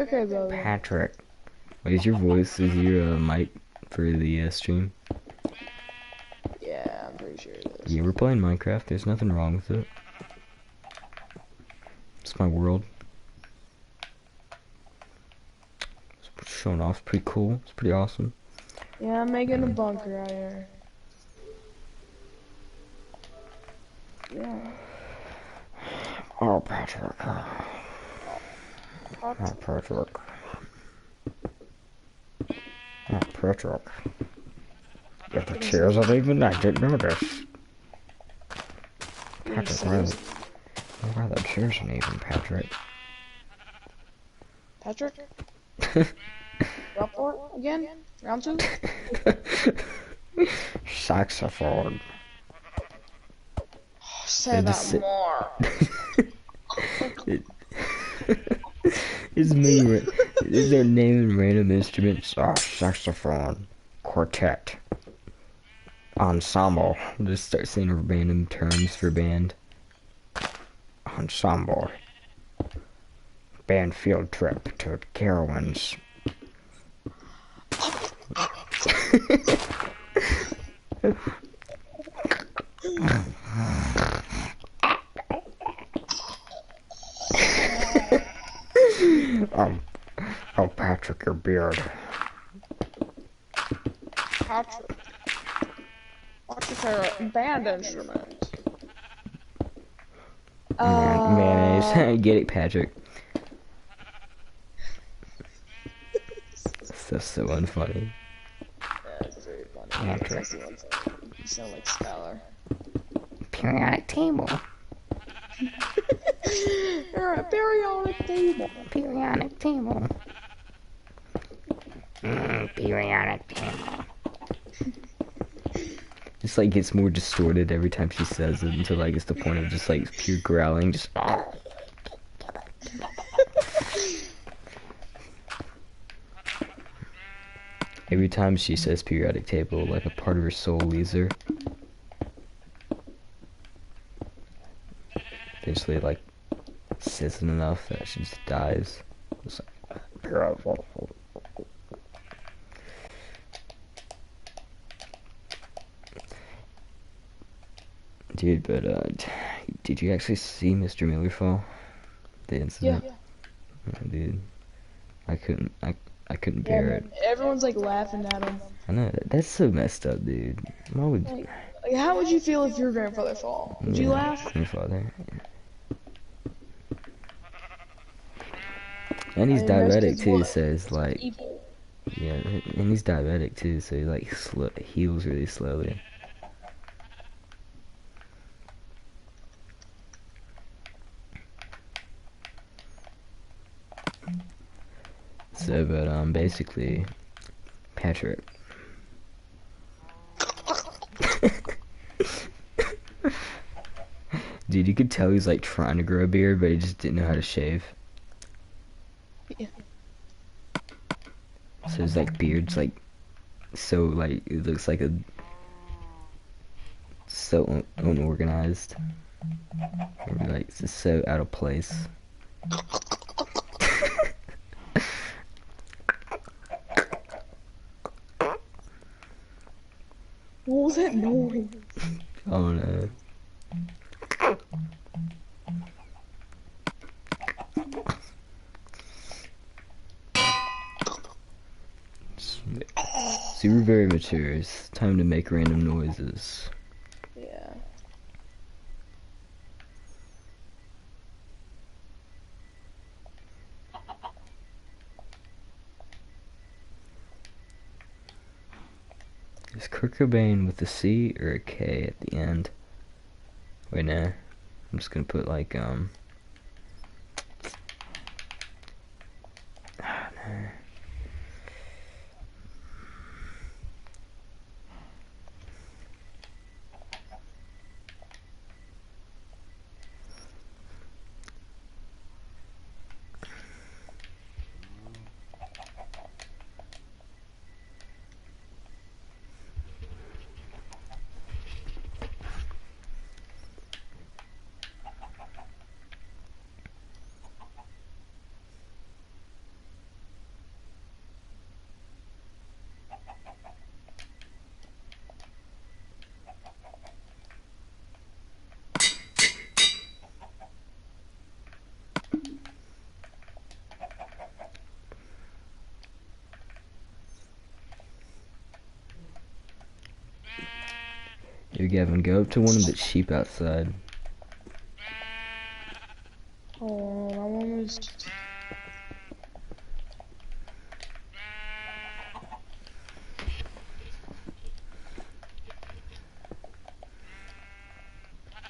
Okay, brother. Patrick. Wait, is your voice, is your mic for the stream? Yeah, I'm pretty sure it is. Yeah, we're playing Minecraft. There's nothing wrong with it. It's my world. It's showing off. Pretty cool. It's pretty awesome. Yeah, I'm making a bunker out here. Yeah. Oh, Patrick. Oh, Hot. Patrick. Oh, Patrick. If the chairs are even, I didn't know this. Patrick, why the chairs are even, Patrick? Patrick? Round 4 again? Round 2? Saxophone. Say that more. Is me. Is their name random instruments? Oh, saxophone, quartet, ensemble. Just start saying random terms for band. Ensemble. Band field trip to Carowinds. Oh, Patrick, your beard. Patrick. What's your favorite band instrument? Mayonnaise. Get it, Patrick. That's so unfunny. Yeah, it's very funny. Patrick. You sound like Skylar. Periodic table. You're a periodic table. Periodic table. Periodic table. Just like gets more distorted every time she says it until like it's the point of just like pure growling. Just. Every time she says periodic table, like a part of her soul leaves her. Eventually, like, says it enough that she just dies. It's like, dude, but did you actually see Mr. Miller fall? The incident? Yeah. Dude, I couldn't bear it. Everyone's like laughing at him. I know, that's so messed up, dude. Why would... Like, how would you feel if your grandfather fall? Would you laugh? Grandfather. And he's I mean, most diabetic kids too, would. so it's like... Evil. Yeah, and he's diabetic too, so he like heals really slowly. So, but basically, Patrick. Dude, you could tell he's like trying to grow a beard, but he just didn't know how to shave. Yeah. So his like beard's like so like it looks like a so unorganized, or, like it's just so out of place. What was that noise? Oh no. So you're very mature. It's time to make random noises. Yeah. Is Kurt Cobain with a C or a K at the end? Wait, nah. I'm just gonna put like, oh, no. Here, Gavin, go up to one of the sheep outside. Hold on, I'm almost.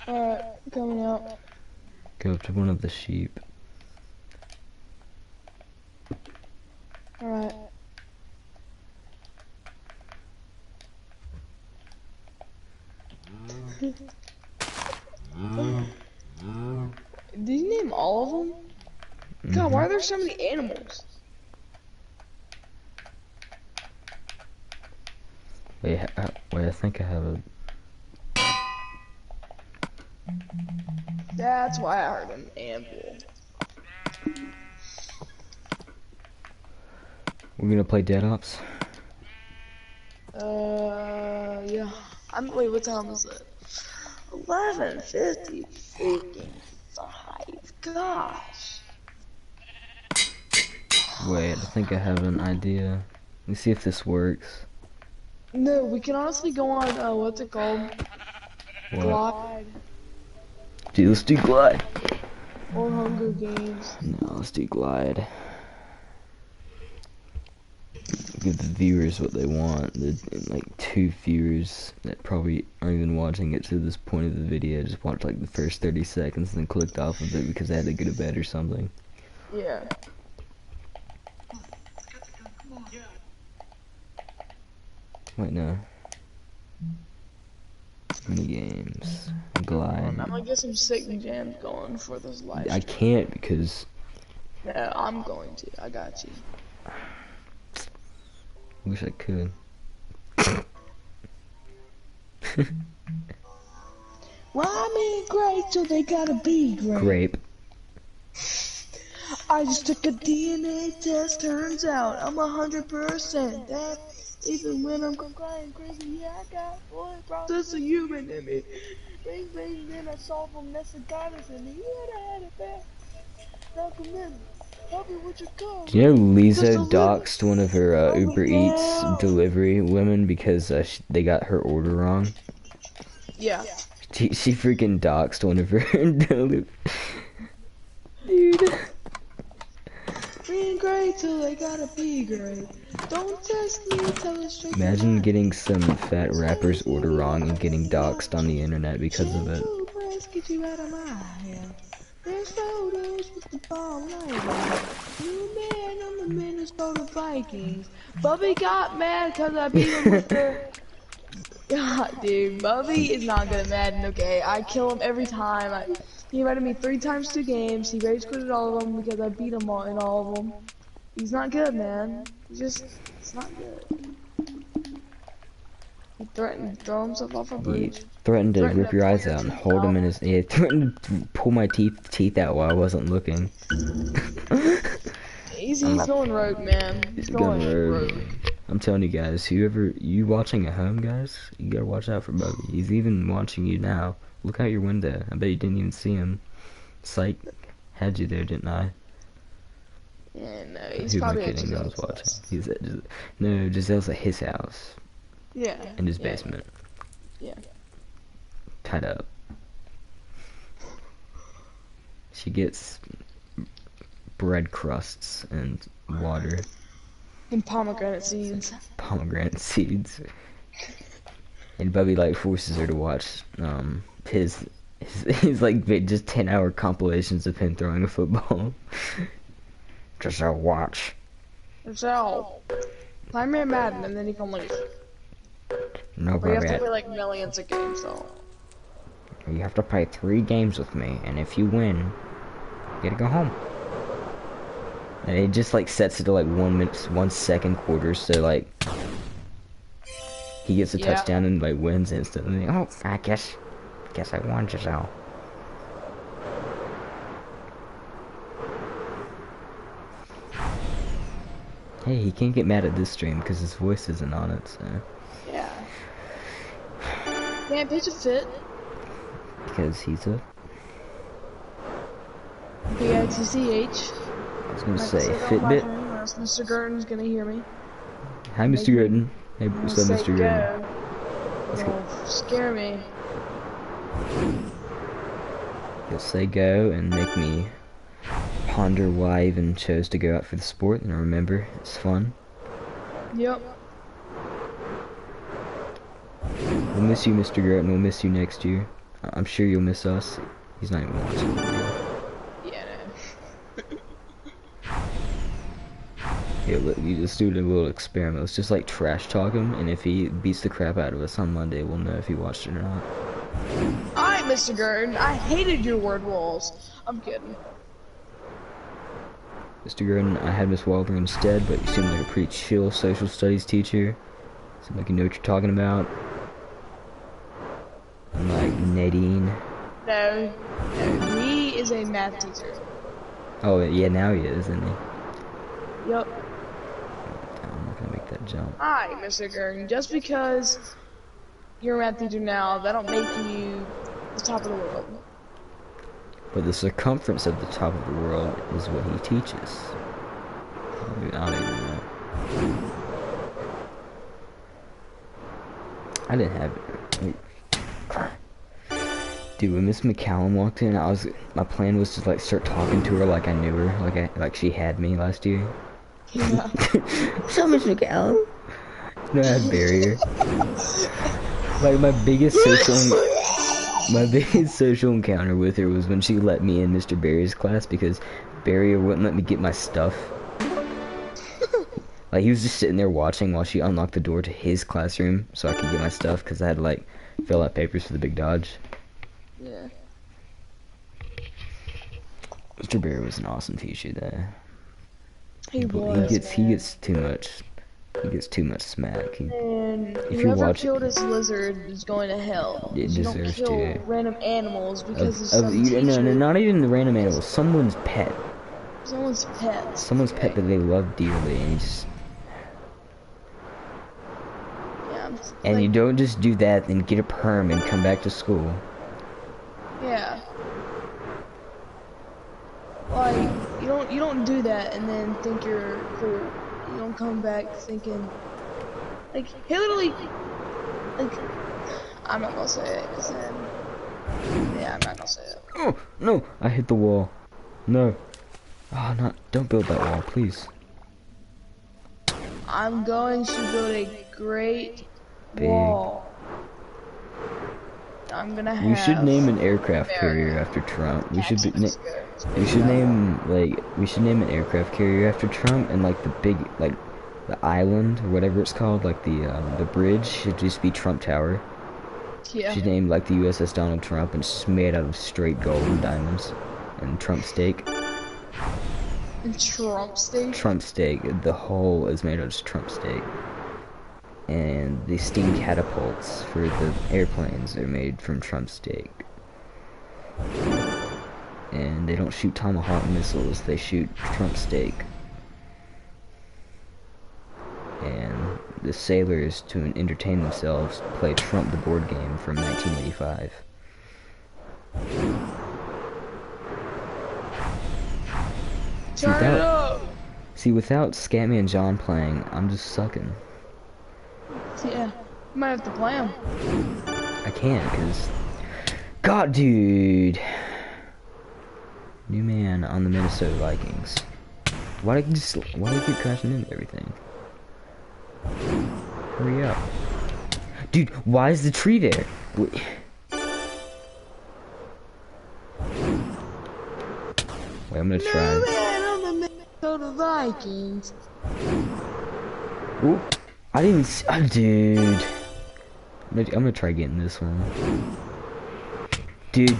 Alright, coming out. Go up to one of the sheep. Alright. Did you name all of them? God, why are there so many animals? Wait, wait, I think I have a... That's why I heard an anvil. We're gonna play Dead Ops? Yeah. Wait, what time is it? 11:50 freaking 5. Gosh. Wait, I think I have an idea. Let me see if this works. No, we can honestly go on, what's it called? What? Glide Dude, let's do Glide. or Hunger Games. No, let's do Glide. Give the viewers what they want. Like 2 viewers that probably aren't even watching it to this point of the video, just watched like the first 30 seconds and then clicked off of it because they had to go to bed or something. Yeah. Wait, no. Mini games. Glide. I'm gonna get some sick jams going for this live I stream. can't because... Yeah, I'm going to. I got you. Wish I could. Well, I'm in great, so they gotta be great. Grape. I just took a DNA test, turns out I'm 100% that. Even when I'm crying crazy, yeah, I got boy problems. There's a human in me. Bang, bang, then I saw from Nessigatus in me. Yeah, I had it bad. Now come in. Help me with your car. Do you know Lizzo doxed one of her Uber Eats delivery women because they got her order wrong? Yeah. She freaking doxed one of her delivery. Dude. Being great till they gotta be great. Don't test me, tell us straight. Imagine getting some fat rapper's order wrong and getting doxed on the internet because of it. Get you out of my hair. There's photos with the ball light. You man, I'm the Minnesota Vikings. Bubby got mad cause I beat him with the... God, dude, Bubby is not good at Madden, okay? I kill him every time. He invited me 3 times to games. He rage quitted all of them because I beat him all in all of them. He's not good, man. It's not good. He threatened to throw himself off a He bridge. threatened to rip your pull eyes your out and teeth hold them out. in his... He threatened to pull my teeth out while I wasn't looking. He's going rogue, man. He's going rogue. I'm telling you guys, you watching at home, guys, you gotta watch out for Bubby. He's even watching you now. Look out your window. I bet you didn't even see him. Psych. Had you there, didn't I? Yeah, no, he's Who am I probably at kidding? I was Giselle's watching. house. He's at no, Giselle's at his house. Yeah. In his yeah, basement. Yeah. Tied up. She gets bread crusts and water. And pomegranate seeds. Pomegranate seeds. And Bubby like forces her to watch his like just 10-hour compilations of him throwing a football. Just watch. So, play me Madden and then you can leave. No, But you have Bubby. to play like millions of games though. You have to play 3 games with me, and if you win, you gotta go home. And it just like sets it to like 1 minute, 1 second quarters, so like he gets a Yeah. touchdown and like wins instantly. Oh, I guess I won, Giselle. Hey, he can't get mad at this stream because his voice isn't on it, so. Yeah. Can't pitch a fit. Because he's a... BITCH. I was gonna say, Fitbit. Mr. Gurton's gonna hear me. Hi, Mr. Gurton. Hey, what's up, Mr. Gurton? Let's go. Oh, scare me. He'll say go and make me ponder why I even chose to go out for the sport, and I remember it's fun. Yep. We'll miss you, Mr. Groton. We'll miss you next year. I'm sure you'll miss us. He's not even watching. Yeah. Yeah, look, you just do a little experiment. Let's just like trash talk him, and if he beats the crap out of us on Monday, we'll know if he watched it or not. Alright, Mr. Gurton, I hated your word walls. I'm kidding. Mr. Gordon, I had Miss Walter instead, but you seem like a pretty chill social studies teacher. Seem like you know what you're talking about. Unlike Nadine. No, he is a math teacher. Oh, yeah, now he is, isn't he? Yep. I'm not gonna make that jump. Hi, Mr. Gurton. Just because you're a math teacher now, that don't make you the top of the world. But the circumference of the top of the world is what he teaches. I don't even know. I didn't have it. Wait. Dude, when Miss McCallum walked in, my plan was to like start talking to her like I knew her, like she had me last year. Yeah. So Miss McCallum. No, I had barrier. Like my biggest social encounter with her was when she let me in Mr. Barry's class because Barry wouldn't let me get my stuff. Like, he was just sitting there watching while she unlocked the door to his classroom so I could get my stuff because I had to, like, fill out papers for the Big Dodge. Yeah. Mr. Barry was an awesome teacher, though. He was. He gets too much smack. And if you whoever watch, killed his lizard is going to hell. it You don't deserves kill to. random animals because of some No, teacher. not even the random animals. Someone's pet. Someone's pet. Someone's pet that they love dearly, and you just... Yeah. And like, you don't just do that and get a perm and come back to school. Yeah. Like, you don't do that and then think you're cool. You don't come back thinking, like, he literally, like, I'm not gonna say it, cause then, yeah, I'm not gonna say it. Oh, no, I hit the wall. No. Oh, don't build that wall, please. I'm going to build a great Big. wall. I'm gonna have. We should name an aircraft carrier after Trump. We should name an aircraft carrier after Trump, and like the big, like the island or whatever it's called, like the bridge should just be Trump Tower. Yeah. Should name like the USS Donald Trump, and it's just made out of straight gold and diamonds and Trump steak. And Trump steak. Trump steak. The whole is made out of just Trump steak. And the steam catapults for the airplanes are made from Trump steak. And they don't shoot Tomahawk missiles, they shoot Trump steak. And the sailors, to entertain themselves, play Trump the board game from 1985. Turn it up. See, without Scatman John playing, I'm just sucking. Yeah. You might have to play him. I can't, cause... God, dude! New man on the Minnesota Vikings. Why do you keep crashing into everything? Hurry up. Dude, why is the tree there? Wait, I'm gonna try. New man on the Minnesota Vikings. Ooh, I didn't even see, oh, dude. I'm gonna try getting this one. Dude.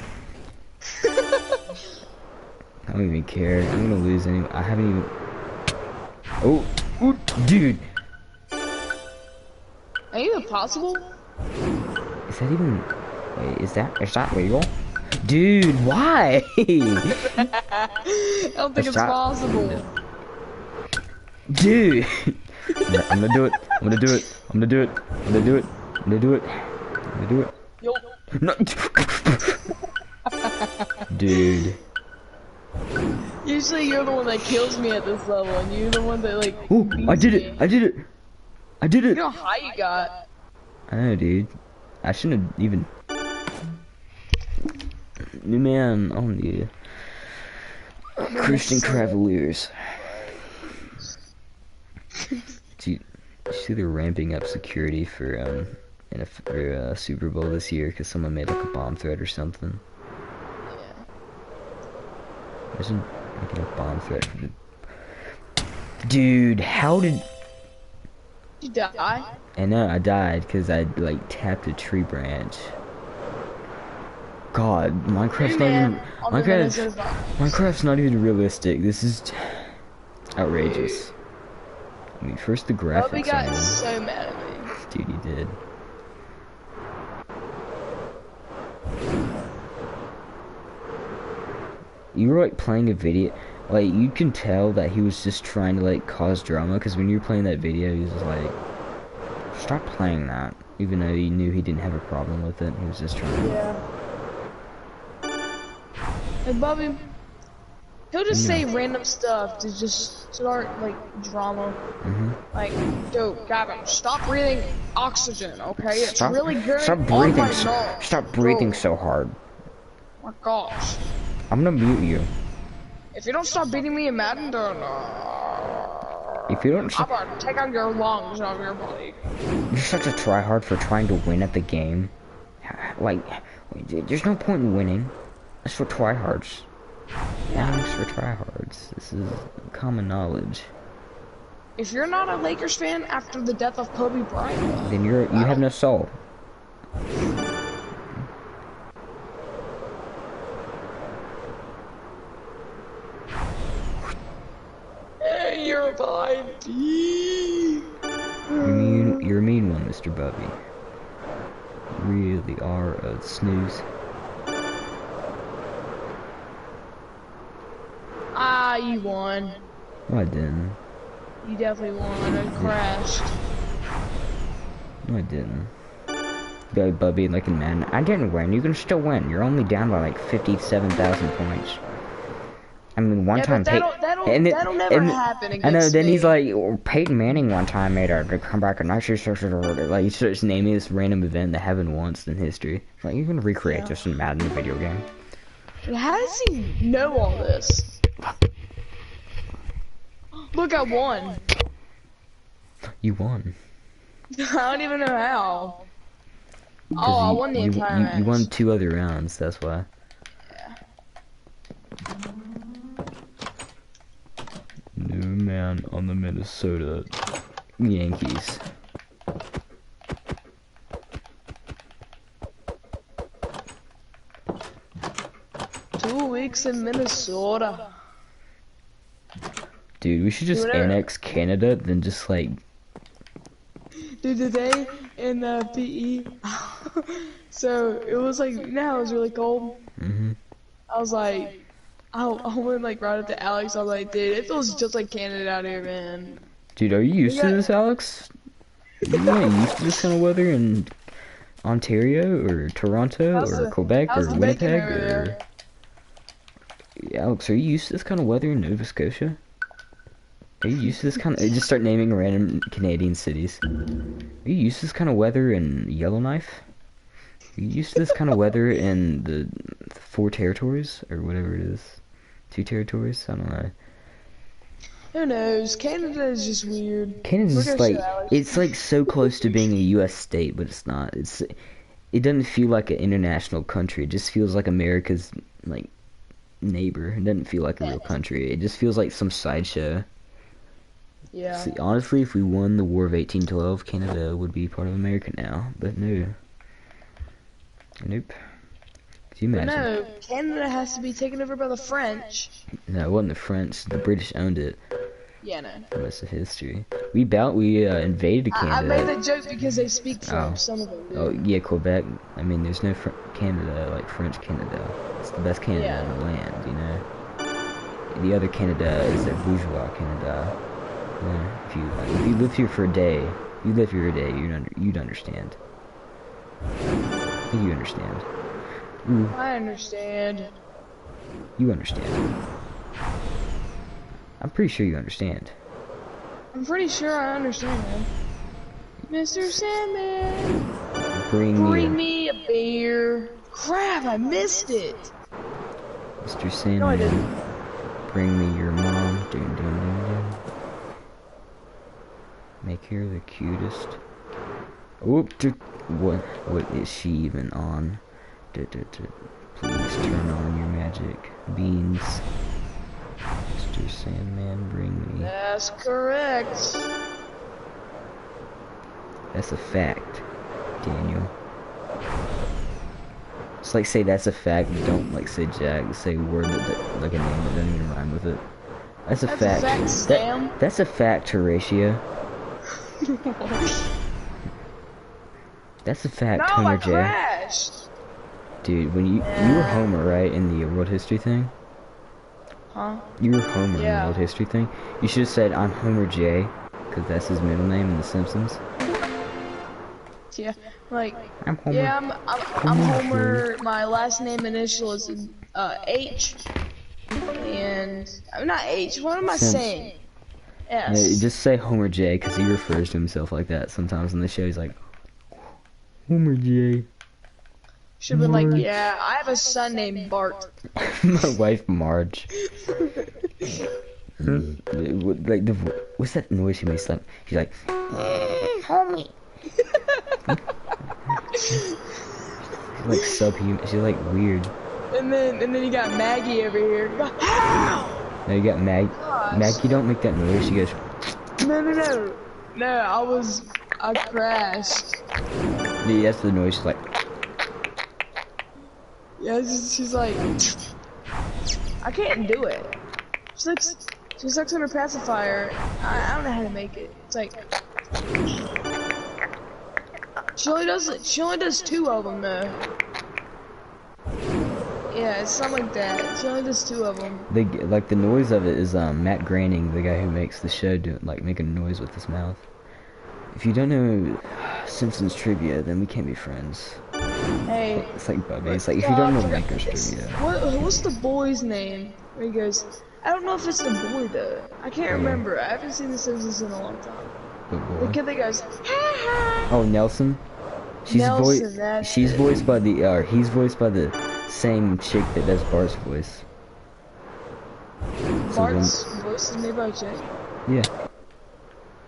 I don't even care. I'm gonna lose anyway. I haven't even... Oh, ooh, dude. Ain't even possible? Is that even... Wait, is that real? Dude, why? I don't think it's possible. Dude. I'm gonna do it. I'm gonna do it. I'm gonna do it. I'm gonna do it. I'm gonna do it. I'm gonna do it. Yo. No. Dude. Usually you're the one that kills me at this level, and you're the one that like. Oh, I did it! I did it! I did You it! know how high you got? I know, dude. I shouldn't have even. New man on the Christian Cavaliers. Do you see they're ramping up security for for Super Bowl this year because someone made like a bomb threat or something? Yeah. Imagine making a bomb threat. Dude, how did You die? I know I died because I like tapped a tree branch. God, Minecraft's not even realistic. This is outrageous. I mean, first the graphics. Bobby got so mad at me. Dude, he did. You were like playing a video, like you can tell that he was just trying to like cause drama because when you were playing that video, he was like, "Stop playing that," even though he knew he didn't have a problem with it. He was just trying. Yeah. And Bobby, he'll just say random stuff to just start like drama. Like, yo, Gavin, stop breathing oxygen, okay? It's really good. Stop breathing. Stop breathing so hard. Oh my gosh. I'm gonna mute you. If you don't stop beating me in Madden, then If you don't, I'm gonna take out your lungs out of your body. You're such a tryhard for trying to win at the game. Like, there's no point in winning. That's for tryhards. Winning's for tryhards. This is common knowledge. If you're not a Lakers fan after the death of Kobe Bryant, Then you have no soul. hey, you're fine. You're a mean one, Mr. Bubby. You really are a snooze. Ah, you won. No, I didn't. You definitely won. I crashed. No, I didn't. Go, Bubby, like in Madden. I didn't win. You can still win. You're only down by like 57,000 points. I mean, one time that'll never happen against I know. Then me. he's like, Peyton Manning one time made a comeback, and I should like he starts naming this random event that happened once in history. Like you're gonna recreate this in Madden video game. How does he know all this? Look, I won. You won. I don't even know how. Oh, I won the entire match. You won 2 other rounds. That's why. Yeah. New man on the Minnesota Yankees. Two weeks in Minnesota. Dude, we should just annex Canada, then just like. Dude, today in PE, so it was like, you know how it was really cold? I was like, I went like right up to Alex, I was like, dude, it feels just like Canada out here, man. Dude, are you used to this, Alex? You not used to this kind of weather in Ontario, or Toronto, or Quebec, or Winnipeg, or... Alex, are you used to this kind of weather in Nova Scotia? Are you used to this kind of... Just start naming random Canadian cities. Are you used to this kind of weather in Yellowknife? Are you used to this kind of weather in the 4 territories? Or whatever it is. 2 territories? I don't know. Who knows? Canada is just weird. Canada's just like... It's like so close to being a U.S. state, but it's not. It doesn't feel like an international country. It just feels like America's, like, neighbor. It doesn't feel like a real country. It just feels like some sideshow. Yeah. See, honestly, if we won the War of 1812, Canada would be part of America now. But no. Nope. Could you imagine? But no, Canada has to be taken over by the French. No, it wasn't the French. The British owned it. Yeah, no. The rest of history. We invaded Canada. I made that joke because they speak French, some of them do. Oh, yeah, Quebec. I mean, there's no Canada like French Canada. It's the best Canada in the land, you know? The other Canada is the bourgeois Canada. Yeah, if you live here for a day, you'd understand. I think you understand. Ooh. I understand. You understand. I'm pretty sure you understand. I'm pretty sure I understand, man. Mr. Sandman! Bring me a beer. Crap, I missed it. Mr. Sandman. No, I didn't. Bring me your mom. Dun, dun, dun, dun. Make her the cutest. Oop, what is she even on? Please turn on your magic beans. Mr. Sandman, bring me. That's correct. That's a fact, Daniel. Just like say that's a fact, don't like say Jack, say a word that like a name that doesn't even rhyme with it. That's a fact. Sam. That's a fact, Horatio. That's a fact, No, Homer I J. crashed. Dude, when you were Homer, right, in the world history thing? Huh? You were Homer in the Yeah. world history thing? You should have said, I'm Homer J, because that's his middle name in The Simpsons. Yeah, like, I'm Homer. yeah, I'm Homer. My last name initial is H, and I'm not H. What am I saying? Yeah, S. just say Homer J, because he refers to himself like that sometimes in the show. He's like, Homer J. Should have been like, yeah, I have a son named Bart. My wife Marge. Like what's that noise she makes? Like she's like, homie. She's like subhuman. She's like weird. And then you got Maggie over here. No, you got Mag. Gosh. Maggie don't make that noise. She goes. No, I crashed. Yeah, that's the noise. She's like. Yeah, she's like, I can't do it. She sucks on her pacifier. I don't know how to make it. It's like, she only does 2 of them though. Yeah, it's something like that. She only does 2 of them. Like the noise of it is Matt Groening, the guy who makes the show, making a noise with his mouth. If you don't know Simpsons trivia, then we can't be friends. Hey. It's like Bubby. It's like if you don't know Lakers trivia. What's the boy's name? Where he goes, I don't know if it's the boy though. I can't remember. I haven't seen The Simpsons in a long time. The kid that goes, ha ha. Oh, Nelson. She's voiced by the he's voiced by the same chick that does Bart's voice. Bart's voice is made by a chick? Yeah.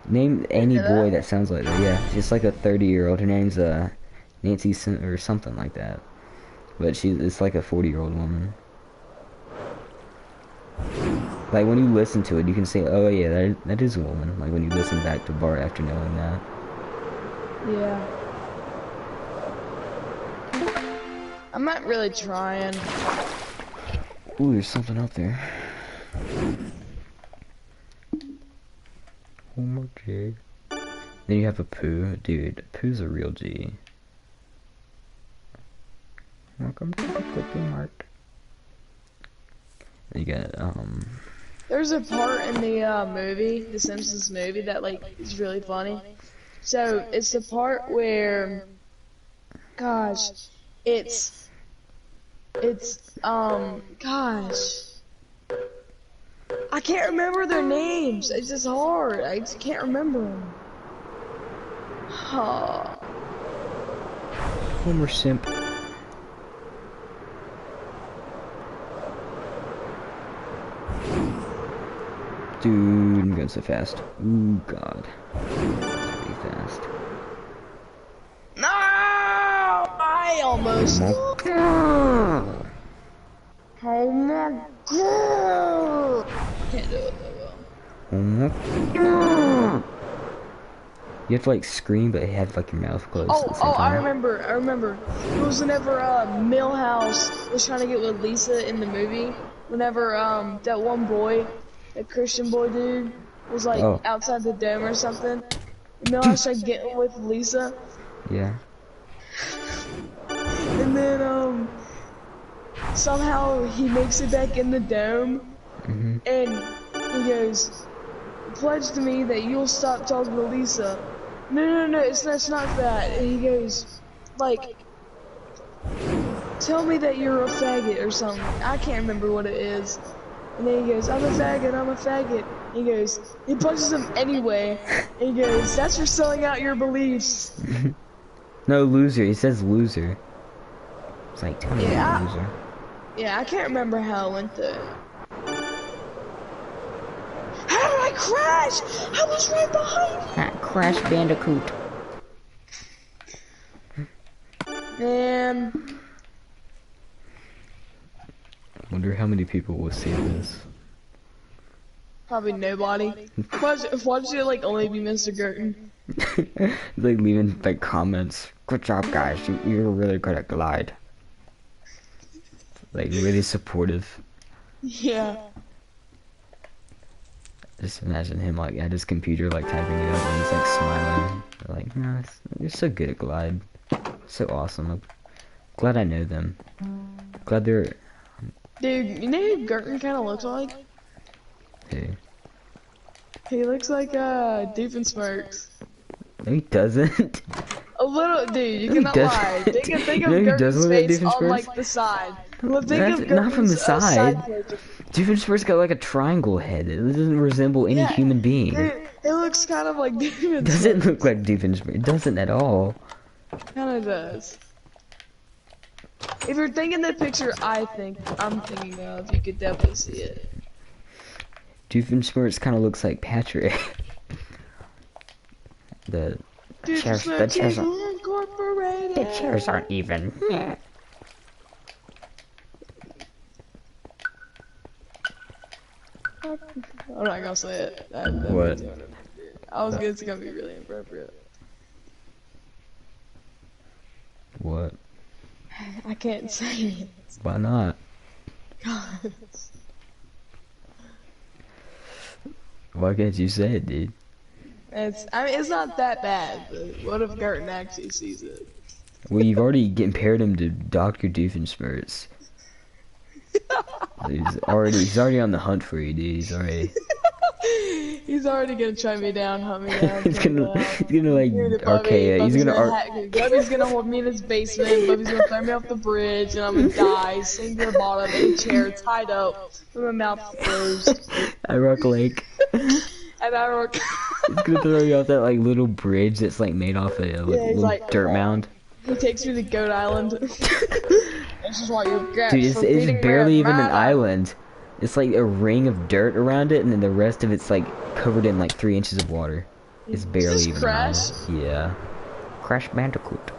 Name any boy that sounds like that. Yeah, just like a 30-year-old. Her name's Nancy or something like that. But it's like a 40-year-old woman. Like when you listen to it, you can say, "Oh yeah, that is a woman." Like when you listen back to Bart after knowing that. Yeah. I'm not really trying. Ooh, there's something up there. Homer J. Then you have a Pooh. Dude, Pooh's a real G. Welcome to the Quickie Mart. You got, There's a part in the movie, the Simpsons movie, that like is really funny. So it's the part where, gosh, it's gosh, I can't remember their names. It's just hard. I just can't remember them. Oh. Homer Simp. Dude, I'm going so fast. Ooh, God. That's pretty fast. No! I almost. Oh my god! Can't do it that well. You have to like scream, but have like your mouth closed. Oh, I remember. It was whenever Milhouse was trying to get with Lisa in the movie. Whenever that one boy, that Christian boy dude, was like outside the dome or something. And Milhouse tried getting with Lisa. Yeah. And then somehow he makes it back in the dome. Mm-hmm. And he goes, "Pledge to me that you'll stop talking to Lisa." No, it's not that. And he goes, like, "Tell me that you're a faggot," or something. I can't remember what it is. And then he goes, I'm a faggot. And he punches him anyway. And he goes, "That's for selling out your beliefs." No, loser. He says loser. It's like, tell me Yeah, loser. yeah, I can't remember how I went there. How did I crash? I was right behind Crash Bandicoot. you. Man, Wonder how many people will see this. probably nobody. Why did you like only be Mr. Girton? Like leaving like comments. Good job, guys. You're really good at glide. Like really supportive. Yeah. Just imagine him like at his computer like typing it up and he's like smiling. Like, no, you're so good at glide. So awesome. I'm glad I know them. Glad they're. Dude, you know who Girton kind of looks like? Hey. He looks like Doofenshmirtz. No, he doesn't. A little, dude. You No, he cannot lie. doesn't. Think No, of he doesn't Girton's look like face on Doofenshmirtz. like the side. Well, think That's of not from the Girton's, side. picture. Doofenshmirtz got like a triangle head. It doesn't resemble any Yeah, human being. Dude, it looks kind of like It Doofenshmirtz. doesn't look like Doofenshmirtz. It doesn't at all. Kind of does. If you're thinking the picture I'm thinking of, you could definitely see it. Doofenshmirtz kind of looks like Patrick. the chairs, the chairs, Incorporated. the chairs aren't even. I'm not gonna say it. What? It's gonna be really inappropriate. What? I can't say it. Why not? Why can't you say it, dude? I mean, it's not that bad, but what if Garten actually sees it? Well, you've already compared him to Dr. Doofenshmirtz. He's already on the hunt for you, dude. He's already gonna try me down, hunt me down. he's gonna like RKO. Bubby's gonna hold me in his basement. Bubby's gonna throw me off the bridge, and I'm gonna die, sink to the bottom in a chair, tied up, with my mouth closed. I Rock Lake. And I rock. He's gonna throw you off that like little bridge that's like made off a little like, dirt mound. He takes me to Goat Island. This is what you get. Dude, for it's beating barely me even an at island. It's like a ring of dirt around it, and then the rest of it's like covered in like 3 inches of water. It's barely this even Crash? an island. Yeah. Crash Bandicoot.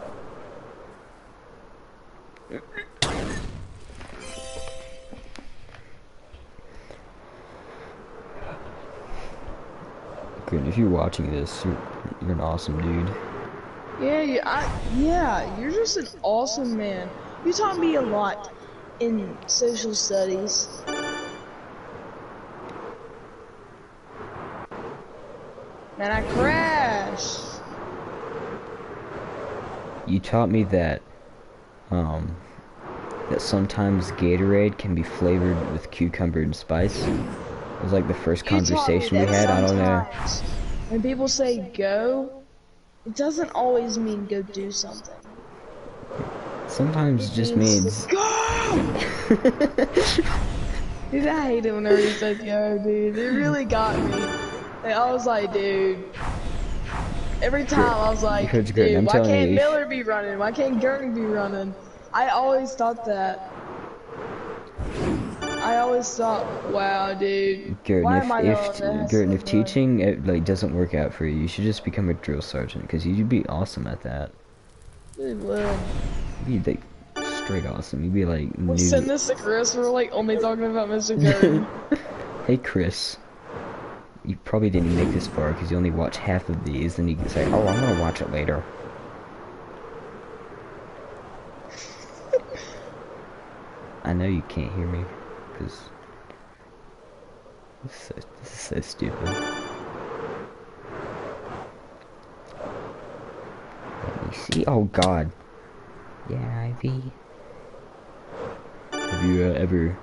Good, if you're watching this, you're an awesome dude. Yeah, you're just an awesome man. You taught me a lot in social studies. Man, I crashed. You taught me that, that sometimes Gatorade can be flavored with cucumber and spice. It was like the first conversation we had. I don't know. When people say go, it doesn't always mean go do something. Sometimes it just means go. Dude, I hate it whenever he says go, dude. It really got me. Like, I was like, dude. Every time I was like, dude, why can't Miller be running? Why can't Girton be running? I always thought that. I always thought, wow, dude. Girton, if teaching like doesn't work out for you, you should just become a drill sergeant because you'd be awesome at that. Dude, well. You'd be like straight awesome. You'd be like. We'll send this to Chris. We're like only talking about Mr. Girton. Hey, Chris. You probably didn't make this far because you only watch half of these, and you can say, "Oh, I'm gonna watch it later." I know you can't hear me because this is so stupid. Let me see. Oh God. Yeah, Ivy. Have you ever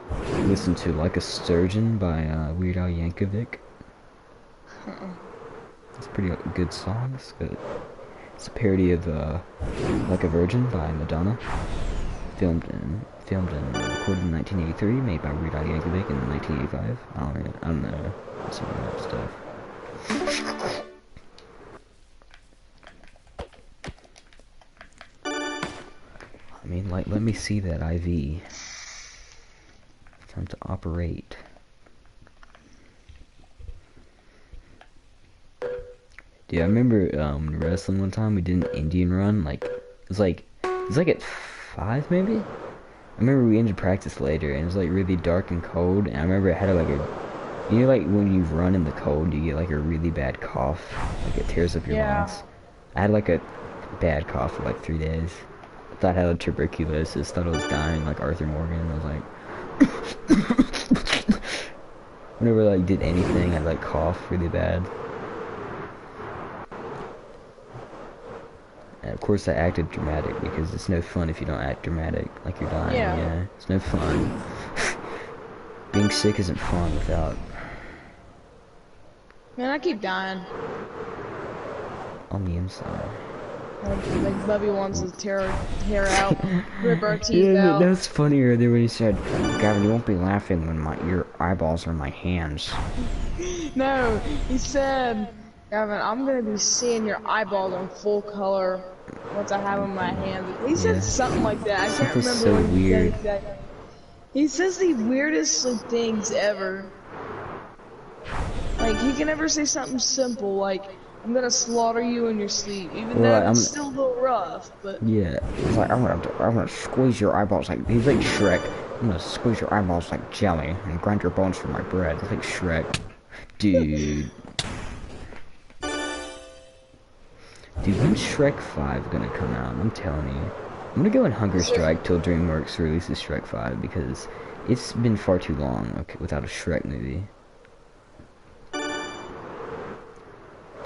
listened to "Like a Sturgeon" by Weird Al Yankovic? It's a pretty good song. It's a parody of "Like a Virgin" by Madonna. Filmed and recorded in 1983, made by Weird Al Yankovic in 1985. I don't know some of that stuff. Like, let me see that IV. Time to operate. Dude, I remember wrestling one time. We did an Indian run. Like, it was like at 5 maybe. I remember we ended practice later, and it was like really dark and cold. And I remember it had like you know, like when you run in the cold, you get like a really bad cough. Like it tears up your lungs. I had like a bad cough for like 3 days. I thought I had tuberculosis. Thought I was dying like Arthur Morgan. I was like. Whenever I like did anything, I'd like cough really bad. And of course I acted dramatic because it's no fun if you don't act dramatic like you're dying. Yeah. It's no fun. Being sick isn't fun without. Man, I keep dying. On the inside. Like Bubby wants to tear our hair out, rip our teeth Yeah, out. that was funny earlier when he said, Gavin, you won't be laughing when your eyeballs are my hands. No, he said, Gavin, I'm gonna be seeing your eyeballs in full color once I have them in my hands. He said something like that. I can't remember so what he weird. said exactly. He says the weirdest like, things ever. Like, he can never say something simple like, I'm gonna slaughter you in your sleep, even though it's still a little rough, but... Yeah, he's like, I'm gonna squeeze your eyeballs like, he's like Shrek. I'm gonna squeeze your eyeballs like jelly and grind your bones for my bread. It's like Shrek. Dude. Dude, when's Shrek 5 gonna come out? I'm telling you. I'm gonna go on hunger strike till DreamWorks releases Shrek 5 because it's been far too long without a Shrek movie.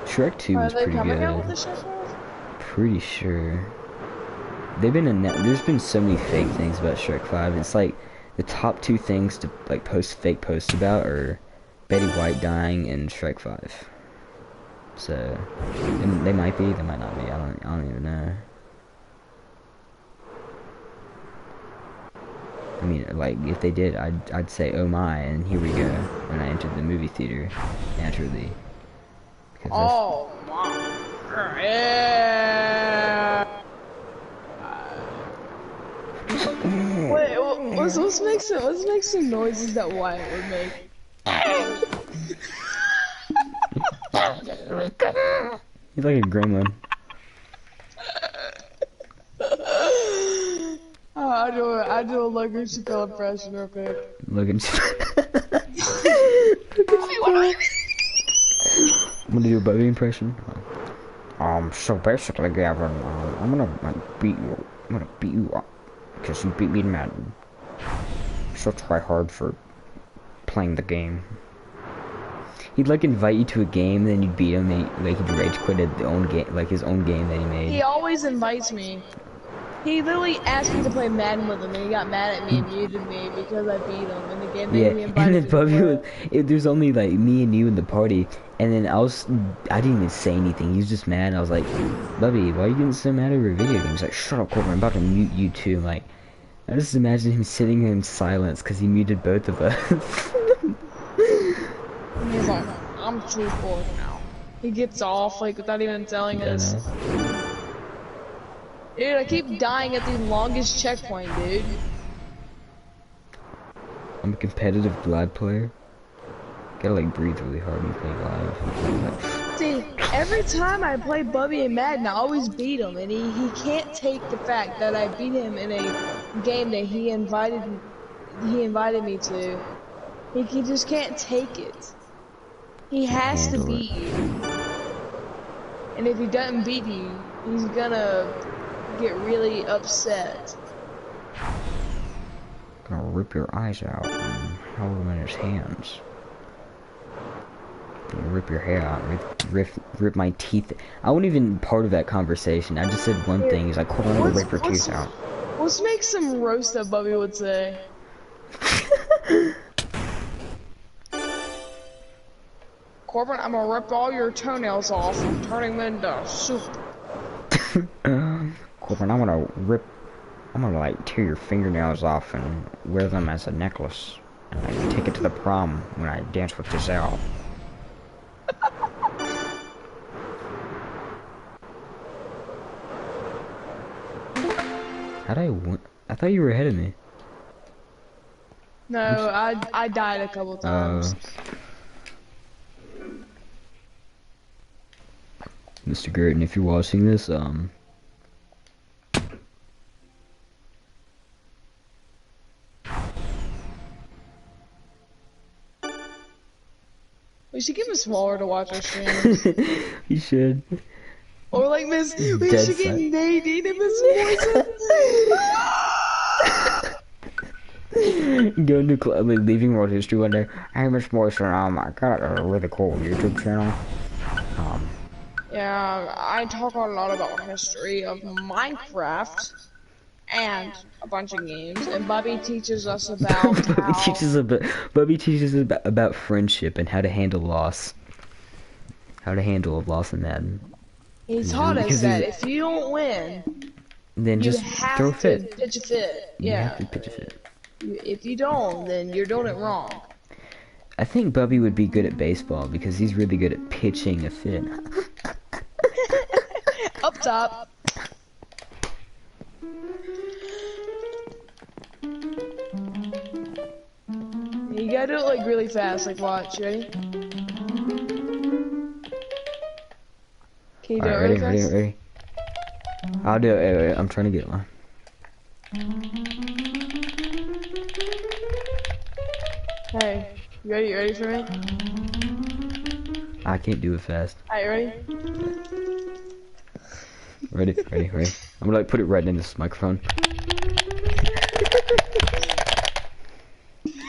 Shrek 2 was pretty good. Pretty sure. There's been so many fake things about Shrek 5. It's like the top 2 things to like post fake posts about are Betty White dying and Shrek 5. So they might be, they might not be. I don't even know. I mean, like if they did, I'd say oh my, and here we go when I entered the movie theater, naturally. Oh my! Yeah. Wait, let's make some noises that Wyatt would make. He's like a gremlin. I do a Logan Chappelle impression real quick. Logan I'm gonna do a Bubby impression. So basically, Gavin, I'm gonna beat you up because you beat me in Madden. So try hard for playing the game. He'd like invite you to a game, then you'd beat him. And he'd rage quit at his own game that he made. He always invites me. He literally asked me to play Madden with him, and he got mad at me and muted me because I beat him in the game that he invited me. And then Bubby there's only like me and you in the party, and then I didn't even say anything. He was just mad. I was like, Bubby, why are you getting so mad over video games? He's like, shut up, Corbin. I'm about to mute you too. Like, I just imagine him sitting in silence because he muted both of us. And he's like, I'm too bored now. He gets off like without even telling us. Dude, I keep dying at the longest checkpoint, dude. I'm a competitive Glad player. Gotta like breathe really hard when you play live. See, every time I play Bubby and Madden, I always beat him, and he can't take the fact that I beat him in a game that he invited me to. He just can't take it. He has to beat you. And if he doesn't beat you, he's gonna get really upset. Gonna rip your eyes out and hold them in his hands. Gonna rip your hair out, rip my teeth. I wasn't even part of that conversation. I just said one thing. He's like, "Cool, I'm gonna rip your teeth out." Let's make some roast that Bubby would say. Corbin, I'm gonna rip all your toenails off and turn them into soup. Corbin, I'm gonna like tear your fingernails off and wear them as a necklace. And like take it to the prom when I dance with Giselle. How'd I win? I thought you were ahead of me. No, I died a couple times. Mr. Gurton, if you're watching this, We should give Miss Waller to watch our streams. you should. Or like we should get Nadine and Miss Moisen. Going to club, like leaving world history one day. Hey, Miss Moisen, I got a really cool YouTube channel. Yeah, I talk a lot about history of Minecraft and a bunch of games, and Bubby teaches us about Bubby teaches us about friendship and how to handle loss. How to handle a loss in Madden. He taught us that if you don't win, then just throw a fit. Pitch a fit. Yeah. You have to pitch a fit. If you don't, then you're doing it wrong. I think Bubby would be good at baseball because he's really good at pitching a fit. Up top. You gotta do it like really fast, like watch, ready? Can you do it really fast? Ready. I'll do it, wait, I'm trying to get one. Hey, you ready for me? I can't do it fast. Alright, ready? Ready. I'm gonna like put it right in this microphone.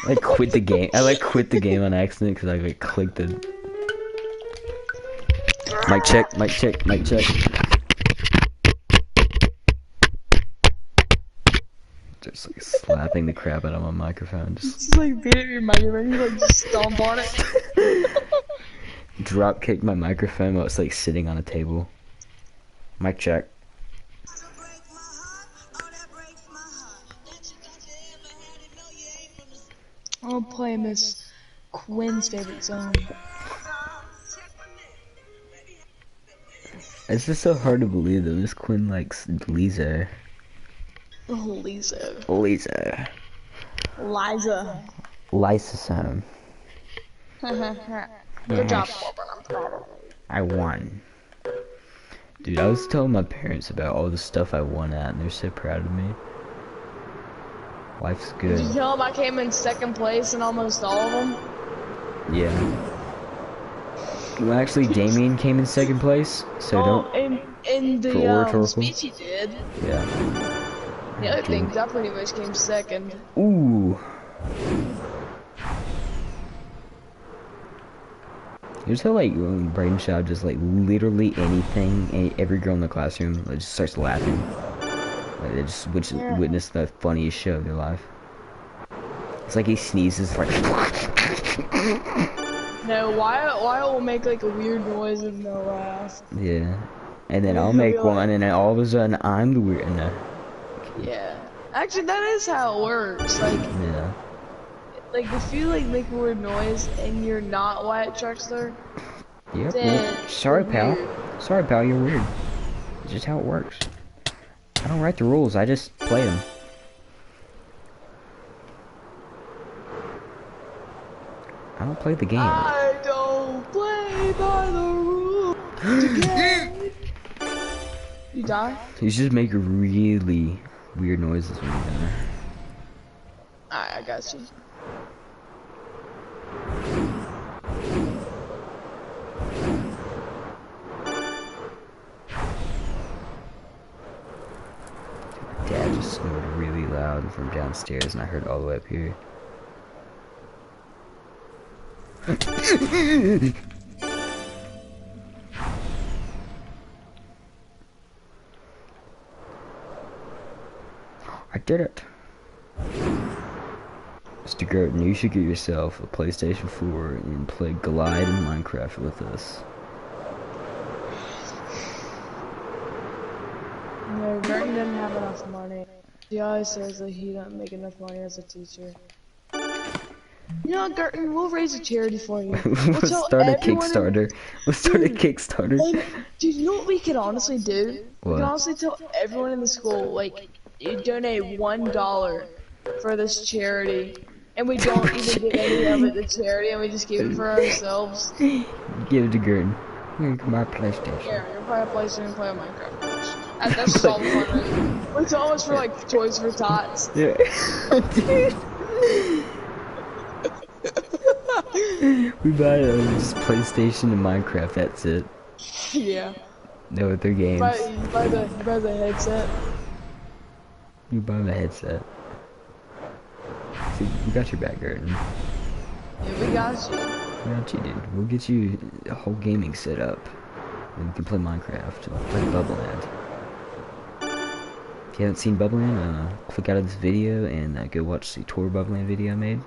I quit the game. I quit the game on accident because I clicked the mic check. Just slapping the crap out of my microphone. Just like beat up your microphone, you just stomp on it. Drop kick my microphone while it's sitting on a table. Mic check. I'll play Miss Quinn's favorite song. It's just so hard to believe that Miss Quinn likes Lisa. Oh, Lisa. Liza. Lysosome. Good job, Corbin. I'm proud of you. I won. Dude, I was telling my parents about all the stuff I won at, and they're so proud of me. Life's good. Did you tell them I came in second place in almost all of them? Yeah. Well, actually, Damien came in second place, so don't. In the speech he did. Yeah. The other things, I pretty much came second. Ooh. Here's how when Braden Shaw just literally anything, every girl in the classroom just starts laughing. They just witness the funniest show of their life. It's like he sneezes No, Wyatt will make a weird noise and they'll laugh. Yeah. And then I'll make one and then all of a sudden I'm the weird no. Yeah. Actually that is how it works. Yeah. If you make a weird noise and you're not Wyatt Trexler. Yep. Well, sorry pal. Sorry pal, you're weird. It's just how it works. I don't write the rules, I just play them. I don't play the game. I don't play by the rules. You die? You just make really weird noises when you die. Alright, I got you. Dad just snored really loud from downstairs and I heard it all the way up here. I did it. Mr. Gurton, you should get yourself a PlayStation 4 and play Glide and Minecraft with us. No, Gurton doesn't have enough money. He always says that he doesn't make enough money as a teacher. You know what, Gurton, we'll raise a charity for you. We'll start a Kickstarter. We'll start a Kickstarter. Dude, you know what we could honestly do? What? We can honestly tell everyone in the school, you donate $1 for this charity, and we don't even give any of it to charity, and we just keep it for ourselves. Give it to Gordon. Here, my PlayStation. Yeah, you're play a PlayStation, play a Minecraft. That's just all the fun. It's almost for like Toys for Tots. Yeah. Dude. We buy just PlayStation and Minecraft, that's it. Yeah. No other games. You buy the headset. You buy the headset. See, we got your back, Gordon. Yeah, we got you. We got you, dude. We'll get you a whole gaming setup. And you can play Minecraft and play Bubbleland. If you haven't seen Bubbleland, click out of this video and go watch the Tour Bubbleland video I made.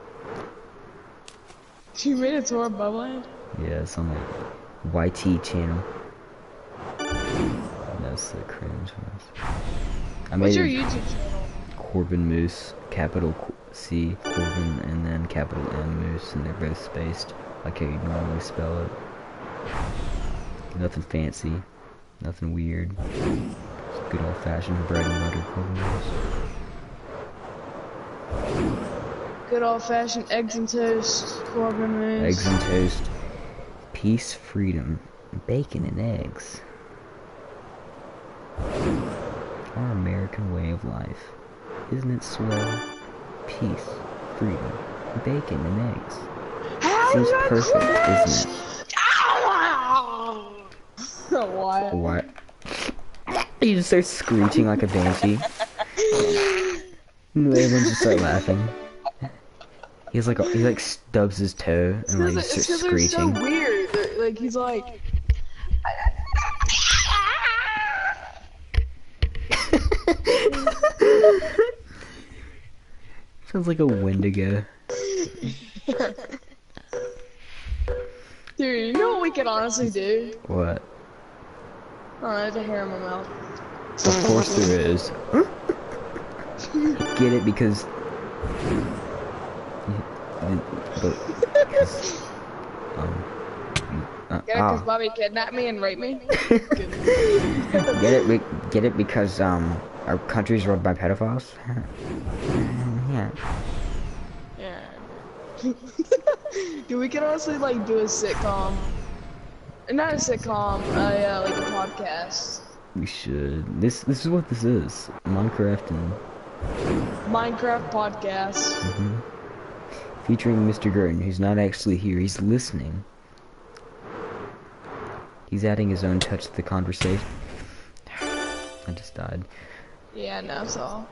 You made a tour of Bubbleland? Yeah, it's on the YT channel. That's the cringe. What's your YouTube channel? Corbin Moose, capital C Corbin, and then capital M Moose, and they're both spaced, like how you normally spell it. Nothing fancy, nothing weird. Just good old fashioned bread and butter Corbin Moose. Good old fashioned eggs and toast, Corbin Moose. Eggs and toast, peace, freedom, bacon and eggs. Our American way of life. Isn't it swell? Peace, freedom, bacon and eggs. Seems perfect, isn't it? What? What? You just start screeching like a banshee. And everyone just start laughing. He like stubs his toe and like starts screeching. It's so weird. Like he's like. Sounds like a Wendigo. Dude, you know what we could honestly do? What? Oh, I have a hair in my mouth. Of course there is. Get it because. Get it because Bobby kidnapped me and raped me? Get it because our country's ruled by pedophiles? Yeah. Yeah. Dude, we could honestly like do a sitcom. Not a sitcom, like a podcast. We should. This is what this is. Minecraft podcast. Featuring Mr. Gurton, who's not actually here. He's listening. He's adding his own touch to the conversation. I just died. Yeah, no, so.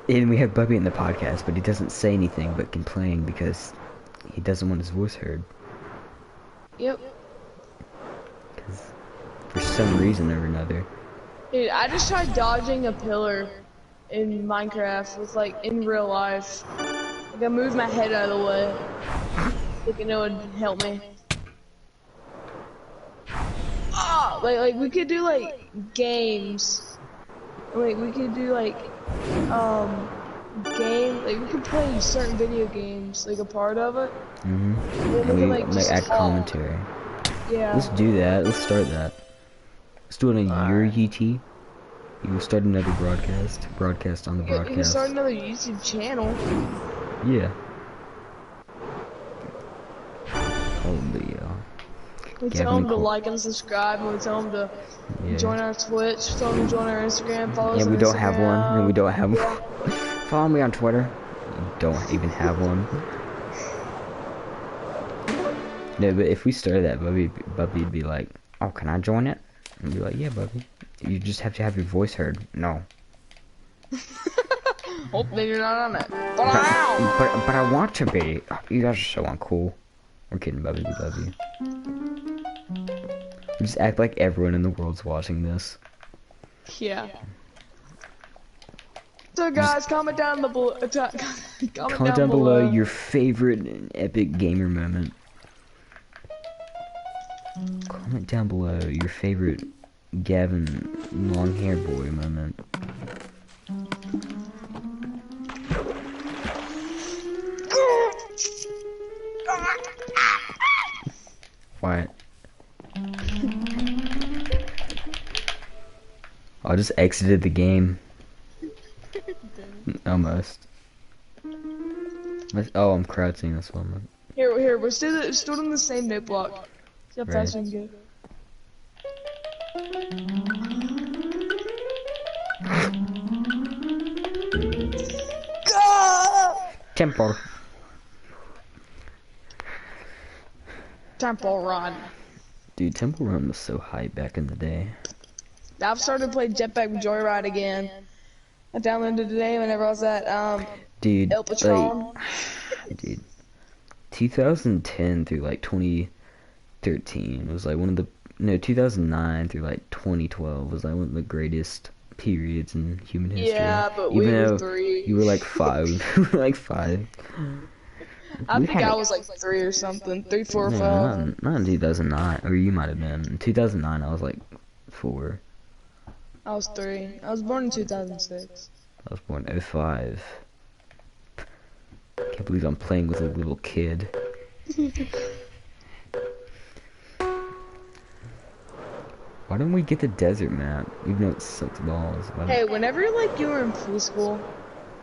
And we have Bubby in the podcast, but he doesn't say anything but complain because he doesn't want his voice heard. Yep. Because for some reason or another. Dude, I just tried dodging a pillar in Minecraft with like in real life. Like I moved my head out of the way. Thinking it would help me. Oh, like we could do like games. Like we could do like like we could play certain video games, like a part of it. And we can, like add commentary. Yeah. Let's do that. Let's start that. Let's do it on your UT. You will start another broadcast. Broadcast on the broadcast. You can start another YouTube channel. Yeah. Holy we tell them to like and subscribe, and we tell them to join our Twitch, tell them to join our Instagram, follow us on we don't Instagram. have one, and we don't have one. Follow me on Twitter. You don't even have one. No, but if we started that, Bubby'd be like, oh, can I join it? And be like, yeah, Bubby. You just have to have your voice heard. No. Hope then you're not on it. But I want to be. You guys are so uncool. We're kidding, Bubby. We love you. We just act like everyone in the world's watching this. Yeah. So guys, comment down below. Comment down below your favorite epic gamer moment. Comment down below your favorite Gavin long hair boy moment. What? I just exited the game. Almost. Oh, I'm crouching this one. Here, we're still in the same note block. See how fast we can go. Go! Temple. Temple Run. Dude, Temple Run was so hype back in the day. I've started to play Jetpack Joyride again. I downloaded it today whenever I was at dude, El Patron. Like, dude, 2010 through like 2013 was like one of the 2009 through like 2012 was like one of the greatest periods in human history. Yeah, but Even we were though 3. You were like 5. You were like 5. I think I was like 3 or something. 3, 4, or No, 5. not in 2009, or you might have been. In 2009, I was like 4. I was 3. I was born in 2006. I was born in 05. Can't believe I'm playing with a little kid. Why don't we get the desert map? Even though it sucks balls. Hey, whenever like you were in preschool,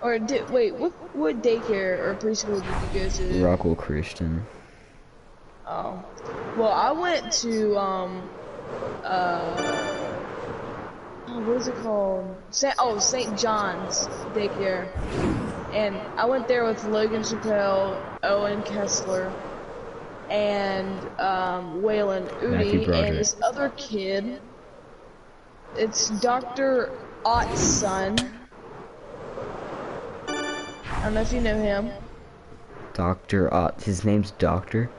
or wait, what daycare or preschool did you go to? Rockwell Christian. Oh, well, I went to what is it called? St. John's daycare, and I went there with Logan Chappelle, Owen Kessler, and Waylon Udi, and this other kid. It's Dr. Ott's son. I don't know if you know him. Dr. Ott. His name's Doctor?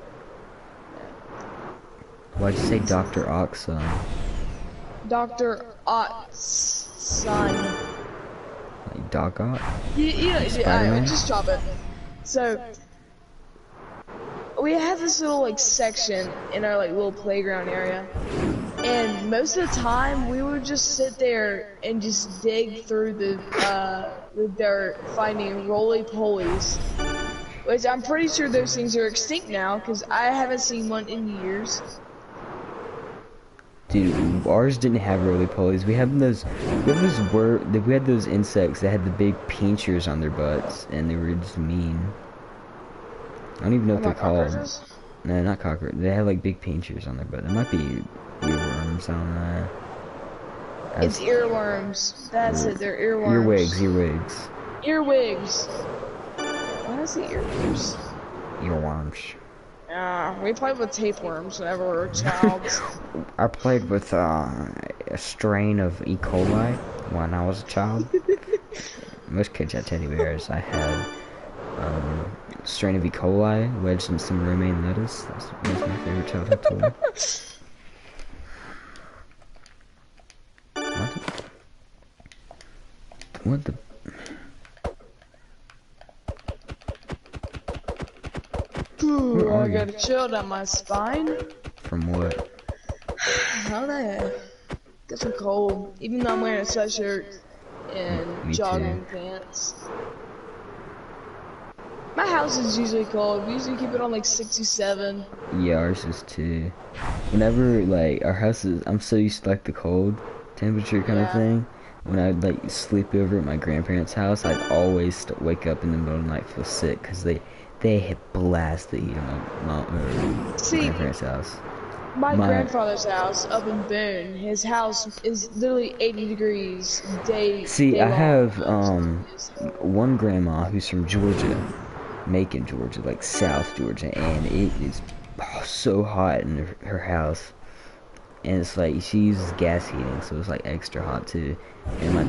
Why'd you say Dr. Ott's son? Dr. Ott's son. Like Doc Ott? Yeah, just drop it. So, we have this little like section in our like little playground area, and most of the time we would just sit there and just dig through the dirt finding roly-polies, which I'm pretty sure those things are extinct now because I haven't seen one in years. Dude, ours didn't have roly-polies. We had those insects that had the big pinchers on their butts, and they were just mean. I don't even know what they're called. No, not cockroaches. They had like big pinchers on their butt. It might be earworms, I don't know. It's earworms. That's it, they're earworms. Earwigs. Earwigs. Why is it earworms? Earworms. We played with tapeworms whenever we were a child. I played with a strain of E. coli when I was a child. Most kids had teddy bears. I had a strain of E. coli wedged in some romaine lettuce. That's my favorite childhood toy. What the? Ooh, I got a chill down my spine. From what? I don't know. Got some cold. Even though I'm wearing a sweatshirt and jogging pants. My house is usually cold. We usually keep it on like 67. Yeah, ours is too. Whenever like our house is, I'm so used to like the cold temperature kind of thing. When I'd like sleep over at my grandparents' house, I'd always wake up in the middle of the night feel sick because they had blast the heat in my grandparents' house. My grandfather's house up in Boone, his house is literally 80 degrees day. See, I have one grandma who's from Georgia, Macon, Georgia, like South Georgia, and it is so hot in her house. And it's like she uses gas heating, so it's like extra hot too. And my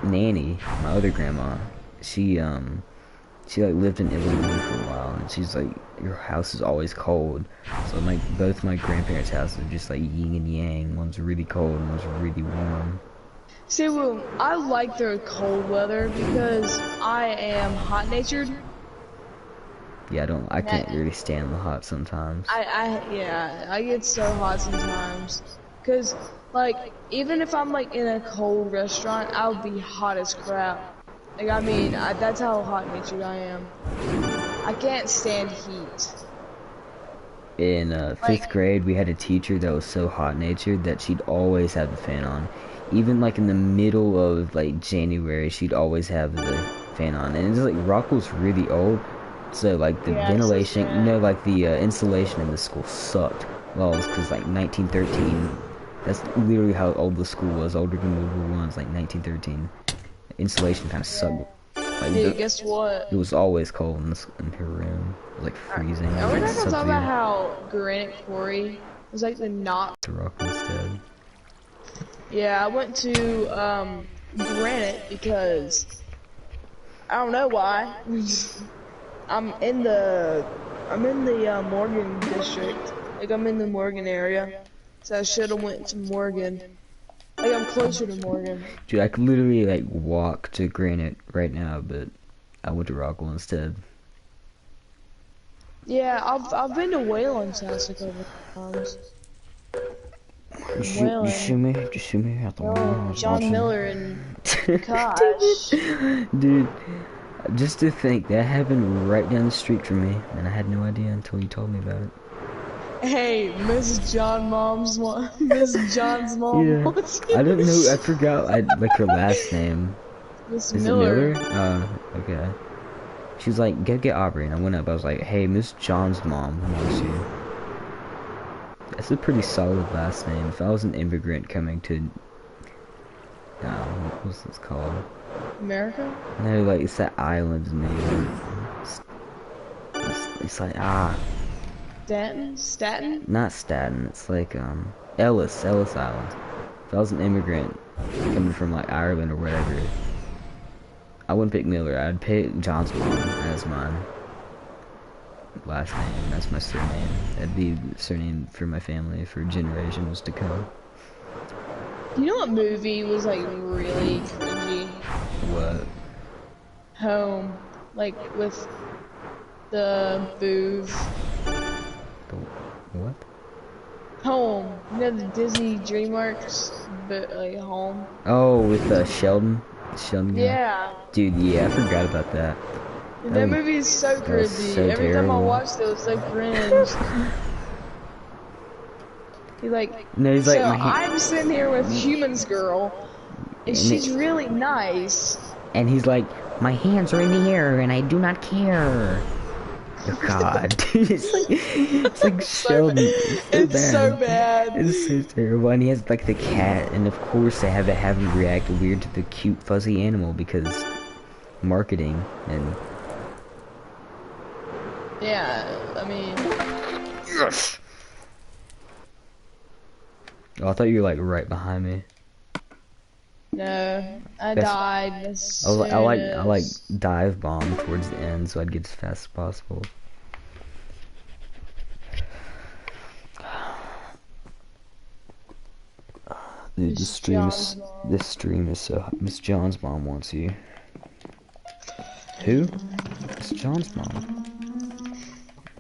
nanny, my other grandma, she like lived in Illinois for a while, and she's like, your house is always cold. So like both my grandparents' houses are just like yin and yang. One's really cold and one's really warm. See, well, I like the cold weather because I am hot-natured. Yeah, I can't really stand the hot sometimes. I get so hot sometimes. Cause like even if I'm like in a cold restaurant, I'll be hot as crap. Like, I mean, that's how hot-natured I am. I can't stand heat. in fifth Like, grade, we had a teacher that was so hot-natured that she'd always have the fan on. Even like in the middle of like January, she'd always have the fan on. And it's like Rockwell's really old, so like the yeah, so ventilation, you know, like the insulation in the school sucked. Well, it's because like 1913. That's literally how old the school was, older than World War One. It's like 1913. Insulation kind of sucked. Like Dude, guess what? it was always cold in her room. It was like freezing. It Are was we like not gonna talk about sub-zero. how Granite Quarry was like the not? To Rockwell instead. Yeah, I went to Granite because I don't know why. I'm in the Morgan district. Like I'm in the Morgan area, so I should have went to Morgan. Like I'm closer to Morgan. Dude, I could literally like walk to Granite right now, but I went to Rockwell instead. Yeah, I've been to Whalen's house a couple times. You shoot me? Did you shoot me at the wall? I Oh, was John watching. Miller and gosh. Dude, just to think that happened right down the street from me, and I had no idea until you told me about it. Hey, Miss John's mom. Miss John's mom. Yeah, What's I don't know. I forgot. like her last name. Miss Is Miller. it Miller? Okay. She was like, "Go get Aubrey," and I went up. I was like, "Hey, Miss John's mom wants you." That's a pretty solid last name. If I was an immigrant coming to, what was this called? America? No, like it's that island name. It's like Staten? not Staten. It's like Ellis Island. If I was an immigrant coming from like Ireland or whatever, I wouldn't pick Miller. I'd pick John's mom as mine. Last name. That's my surname. That'd be the surname for my family for generations to come. You know what movie was like really cringy? What? Home. Like with the booth. What? Home. You know the Disney DreamWorks, but like home. Oh, with Sheldon. Sheldon. Guy? Yeah. Dude, yeah, I forgot about that. That movie is so cringy. so Every time I terrible. watched it, it was so cringe. He's like, No, he's so like I'm sitting here with Humans Girl, and she's really nice. and he's like, my hands are in the air and I do not care. Oh God, dude, it's like Sheldon. It's so bad. It's so terrible. And he has like the cat, and of course they have to have him react weird to the cute fuzzy animal because marketing and. Yeah, I mean, Yes. Oh, I thought you were like right behind me. no, I That's- died. I like dive bomb towards the end so I'd get as fast as possible. Dude, Miss John's mom. this stream is so Miss John's mom wants you. Who? Miss John's mom.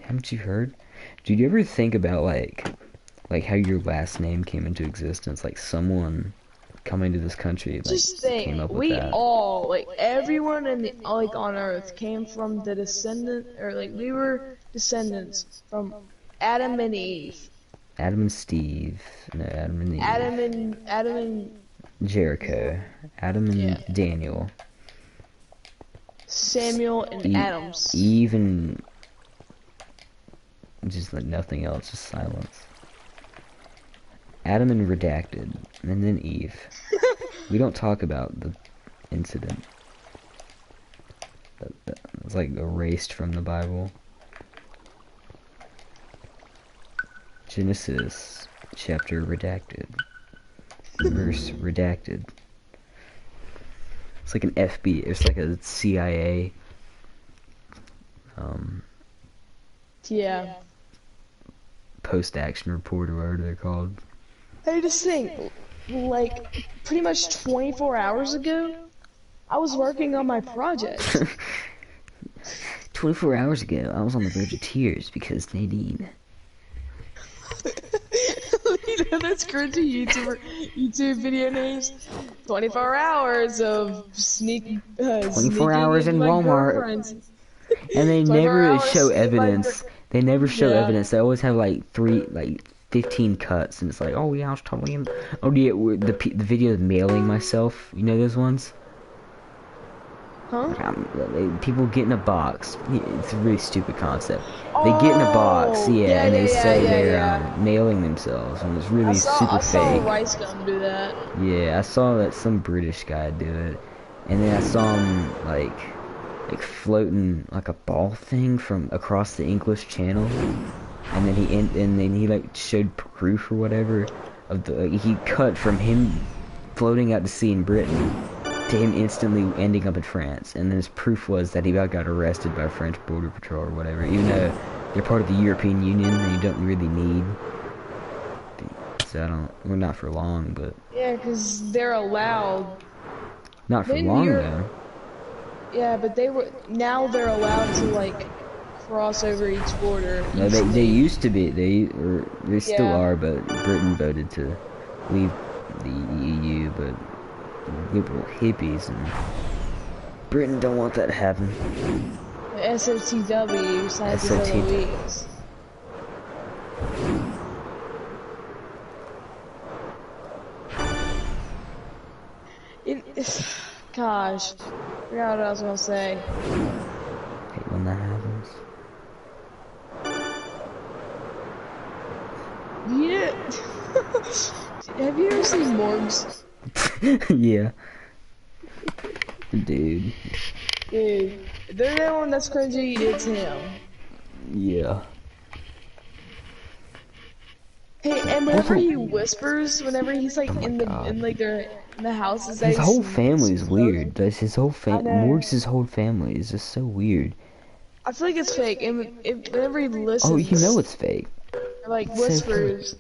Haven't you heard? Did you ever think about like how your last name came into existence? Like someone coming to this country like Just came think, up with we that. all, like everyone in the, like on Earth came from the descendant, or like we were descendants from Adam and Eve. Adam and Steve. No, Adam and Eve. Adam and Jericho. Adam and Yeah. Daniel. Samuel and E- Adams. Eve and just like nothing else, just silence. Adam and Redacted, and then Eve. We don't talk about the incident. That was like erased from the Bible. Genesis, chapter redacted. Verse redacted. It's like an FB, it's like a CIA Yeah. post-action report or whatever they're called. Hey, just think, like pretty much 24 hours ago, I was working on my project. 24 hours ago, I was on the verge of tears because Nadine. You know, that's cringy YouTube video names. 24 hours of sneaking. 24 hours in Walmart. And they 24 never hours show in my evidence They never show Yeah. evidence. They always have like 15 cuts, and it's like, oh yeah, I was totally in. Oh yeah, the video of mailing myself. You know those ones? Huh? People get in a box. It's a really stupid concept. They get in a box, Oh, yeah, and they say they're yeah. mailing themselves, and it's really super I saw fake. Rice Gum do that. Yeah, I saw that some British guy do it, and then I saw him like floating like a ball thing from across the English Channel, and then he like showed proof or whatever of the he cut from him floating out to sea in Britain to him instantly ending up in France, and then his proof was that he got arrested by French border patrol or whatever, even though they're part of the European Union and you don't really need. So we're not for long, but Yeah, because they're allowed. not for long though. Yeah, but now they're allowed to like cross over each border. No, they used to be. They still Yeah. are, but Britain voted to leave the EU, but liberal hippies and Britain don't want that to happen. The SOTW, Scientists of the Weeks. Gosh, I forgot what I was gonna say. Hate when that happens. Yeah. Have you ever seen Morgs? Yeah. Dude. Dude, if there's anyone that's cringy, it's him. Yeah. Hey, and whenever he whispers, whenever he's like in the house, is that His whole family's weird. That's his whole Morgs' whole family is just so weird. I feel like it's fake, and whenever he listens, Oh, you know it's fake. or like It's whispers,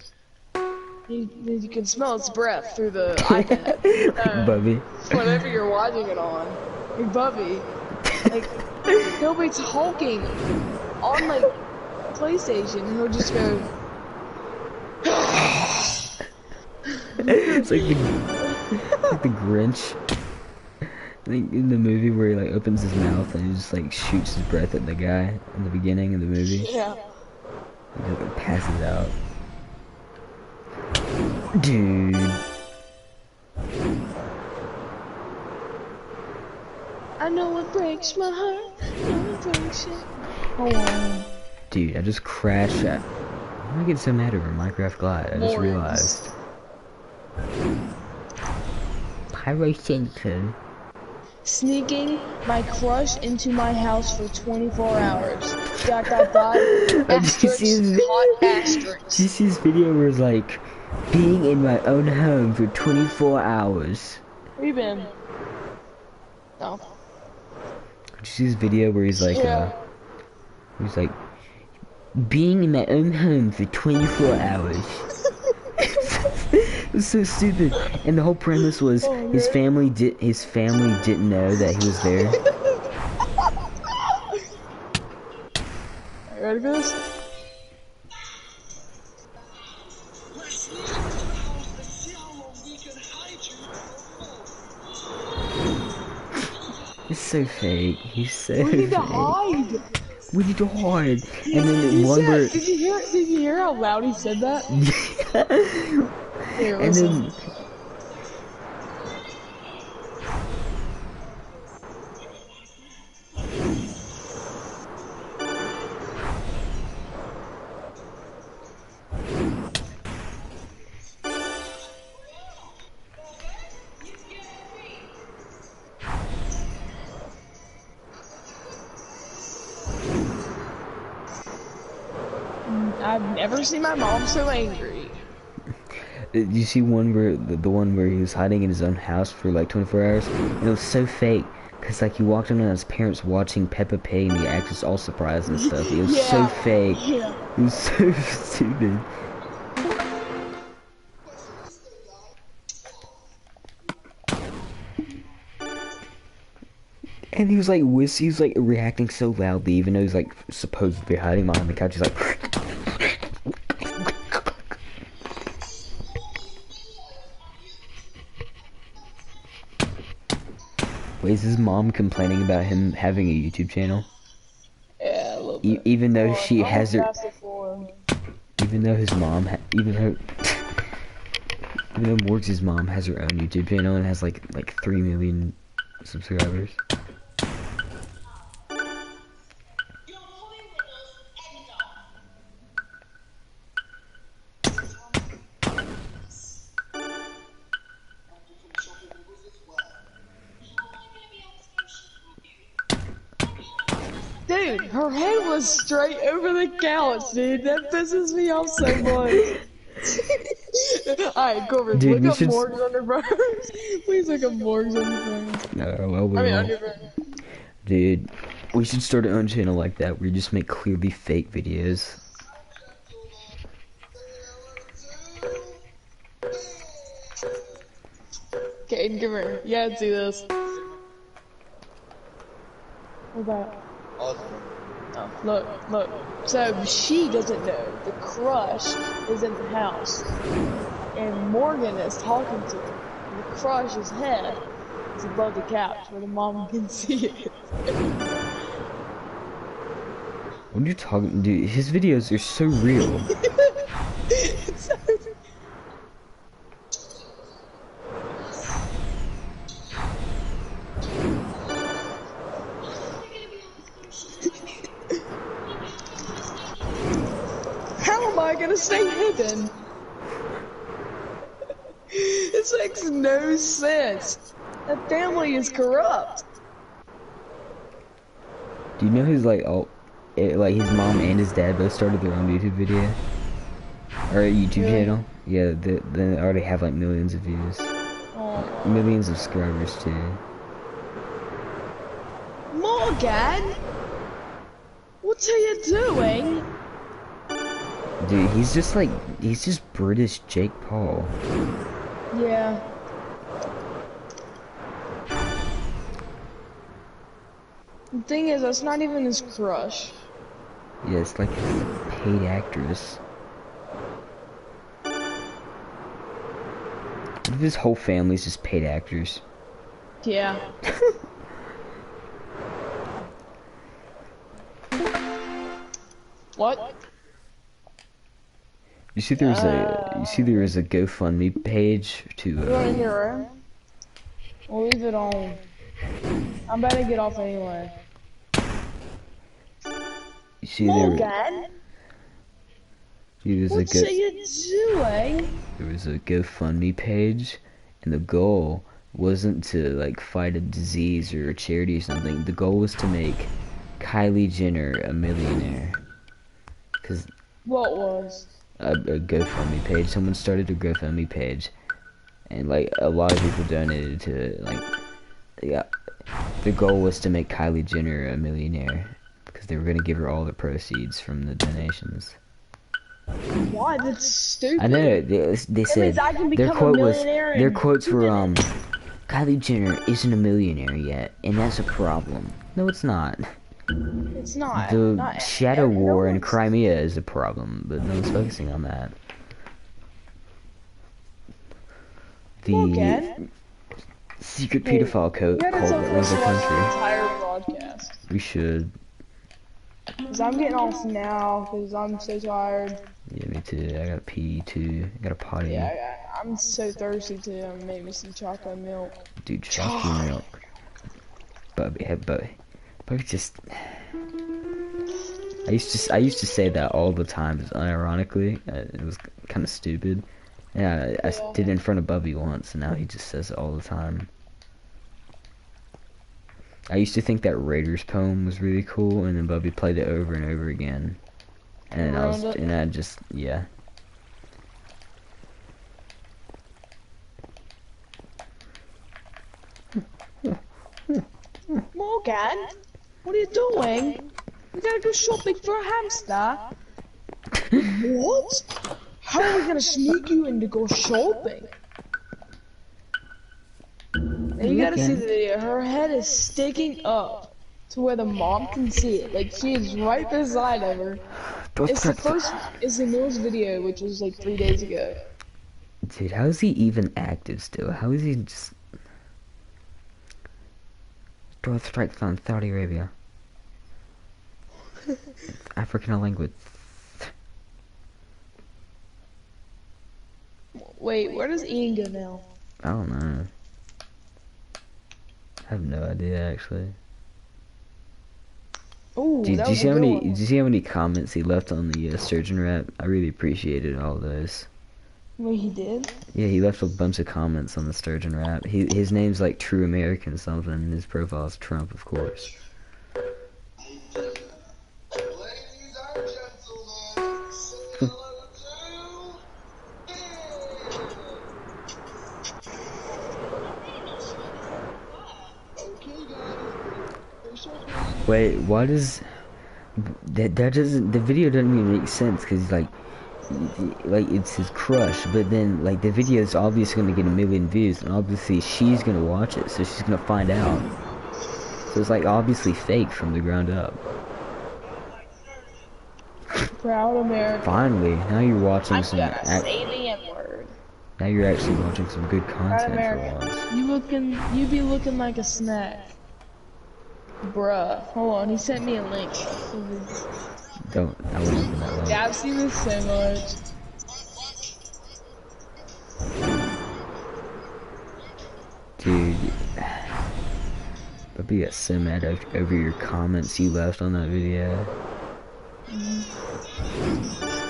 you can smell its breath through the iPad. Bubby. Whatever you're watching it on, hey Bubby, like he'll be talking on like PlayStation, and he'll just go. It's like the Grinch. I think in the movie where he like opens his mouth and he just like shoots his breath at the guy in the beginning of the movie. Yeah. He just like passes out. Dude. I know it breaks my heart. I know it breaks it. Hold on. Dude, I just crashed at. Why am I getting so mad over Minecraft Glide? I just realized. Pyrocenter. Sneaking my crush into my house for 24 hours. ... Asterisk. Hot asterisk. Did you see this video where it's like, being in my own home for 24 hours? Where you been? No. Did you see this video where he's like, he's like, being in my own home for 24 hours? It was so stupid, and the whole premise was his family didn't know that he was there. Are you ready for this? It's so fake. He's so We need to fake. hide. We need to hide. And then one word. Did you hear how loud he said that? Here, And listen. then. I've never seen my mom so angry. Did you see one where the one where he was hiding in his own house for like 24 hours? And it was so fake. Cause like he walked in on his parents watching Peppa Pig and the actors all surprised and stuff. It was so fake. Yeah. It was so stupid. And he was like he was like reacting so loudly even though he's like supposed to be hiding behind the couch. He's like Wait, is his mom complaining about him having a YouTube channel? Yeah, a little bit. even though Hold on, she I'm has her, past the floor. even though his mom, even though Morgs' mom has her own YouTube channel and has like 3 million subscribers. Dude, her head was straight over the couch, dude. That pisses me off so much. Alright, Corbin, Dude, look we up should. Morgs Underburns. Please look up Morgs Underburns. No, well, we I mean, won't. Underburns. Dude, we should start our own channel like that where you just make clearly fake videos. Okay, Aiden, come here. You gotta see this. What's that? Oh, look. So she doesn't know the crush is in the house, and Morgan is talking to her. And the crush's head is above the couch where the mom can see it. What are you talking, dude? His videos are so real. It's so- How am I gonna stay hidden? This makes no sense. That family is corrupt. Do you know who's like like his mom and his dad both started their own YouTube video or a YouTube Really? channel? Yeah, they already have like millions of views, Oh. millions of subscribers too. Morgan, what are you doing? Dude, he's just British Jake Paul. Yeah. The thing is, that's not even his crush. Yeah, it's like his paid actress. What if his whole family's just paid actors? Yeah. What? You see, there was a GoFundMe page to. You want to hear it? We'll leave it on. I'm about to get off anyway. You see, Morgan, there was what are you doing? there was a GoFundMe page, and the goal wasn't to like fight a disease or a charity or something. The goal was to make Kylie Jenner a millionaire. Cause What was? a GoFundMe page. Someone started a GoFundMe page, and like a lot of people donated to it. Like, yeah, the goal was to make Kylie Jenner a millionaire because they were gonna give her all the proceeds from the donations. Why? That's stupid. I know they said means I can their become a quote was millionaire their in quotes 2 were minutes. Kylie Jenner isn't a millionaire yet, and that's a problem. No, it's not. It's not. The not shadow no war in one's- Crimea is a problem, but no one's focusing on that. The Morgan, secret Hey, pedophile cult you gotta that tell runs us our the country. entire broadcast. We should. Cause I'm getting off now, cause I'm so tired. Yeah, me too. I gotta pee too. I gotta potty. Yeah, I'm so thirsty too. I'm gonna make me some chocolate milk. Dude, chocolate milk. Bubby just. I used to say that all the time, unironically. It was kind of stupid. Yeah, I did it in front of Bubby once, and now he just says it all the time. I used to think that Raiders poem was really cool, and then Bubby played it over and over again, and I just, yeah. Morgan, what are you doing? We gotta go shopping for a hamster. What? How are we gonna sneak you in to go shopping? And you gotta see the video. Her head is sticking up to where the mom can see it. Like she is right beside of her. It's the newest video, which was like 3 days ago. Dude, how is he even active still? How is he just... Drone strikes on Saudi Arabia. African language. Wait, where does Ian go now? I don't know. I have no idea actually. Ooh, Did that you was see a how good many? one. Did you see how many comments he left on the Surgeon rap? I really appreciated all those. Wait, he did? Yeah, he left a bunch of comments on the Sturgeon rap. His name's like True American something. And his profile is Trump, of course. Wait, why does that doesn't the video doesn't even make sense because like it's his crush, but then like the video is obviously gonna get 1,000,000 views, and obviously she's gonna watch it, so she's gonna find out. So it's like obviously fake from the ground up. Proud America. Finally, now you're watching I'm some. gonna say the N-word. Now you're actually watching some good Proud content for America. once. You be looking like a snack. Bruh, hold on, he sent me a link. Don't. I wouldn't open that link. Yeah, I've seen this so much. Dude, I'd be so mad over your comments you left on that video.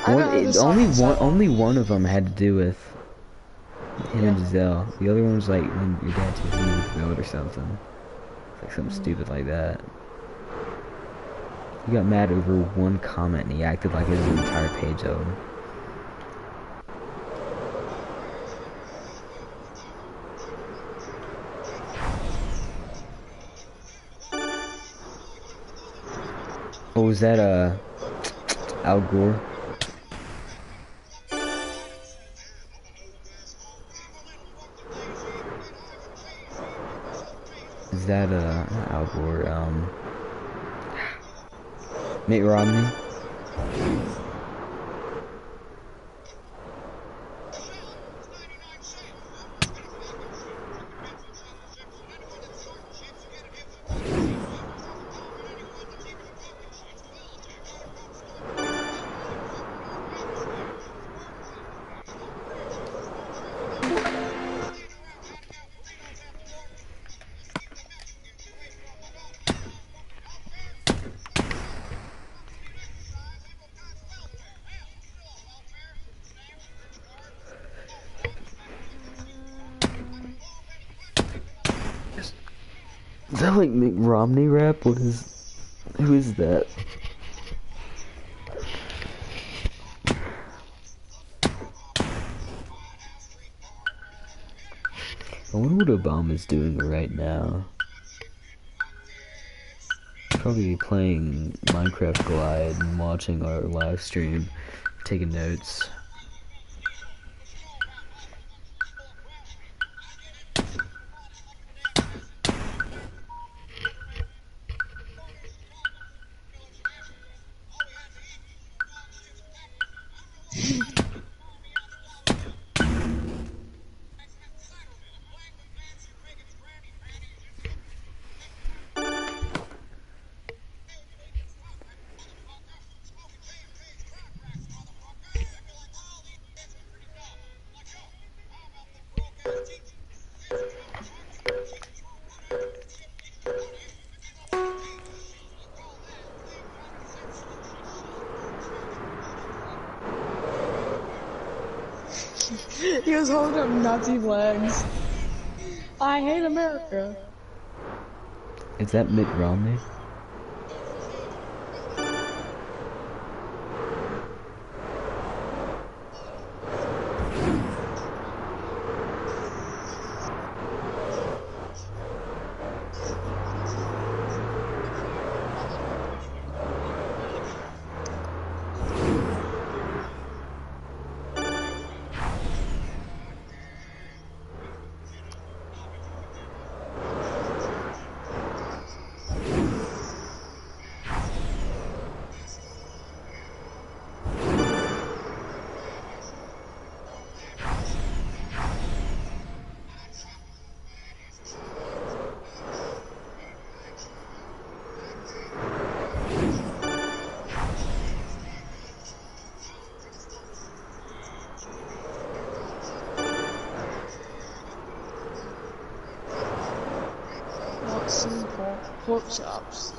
Only one of them had to do with him and Giselle. The other one was like when your dad took you to build or something. Like something stupid like that. He got mad over one comment and he acted like it was an entire page of him. Oh, was that Al Gore? Is that not Al Gore, Mitt Romney? Is that like Mitt Romney rap? Who is that? I wonder what Obama's doing right now. Probably playing Minecraft Glide and watching our live stream, taking notes. He was holding up Nazi flags. I hate America. Is that Mitt Romney? seen pork chops.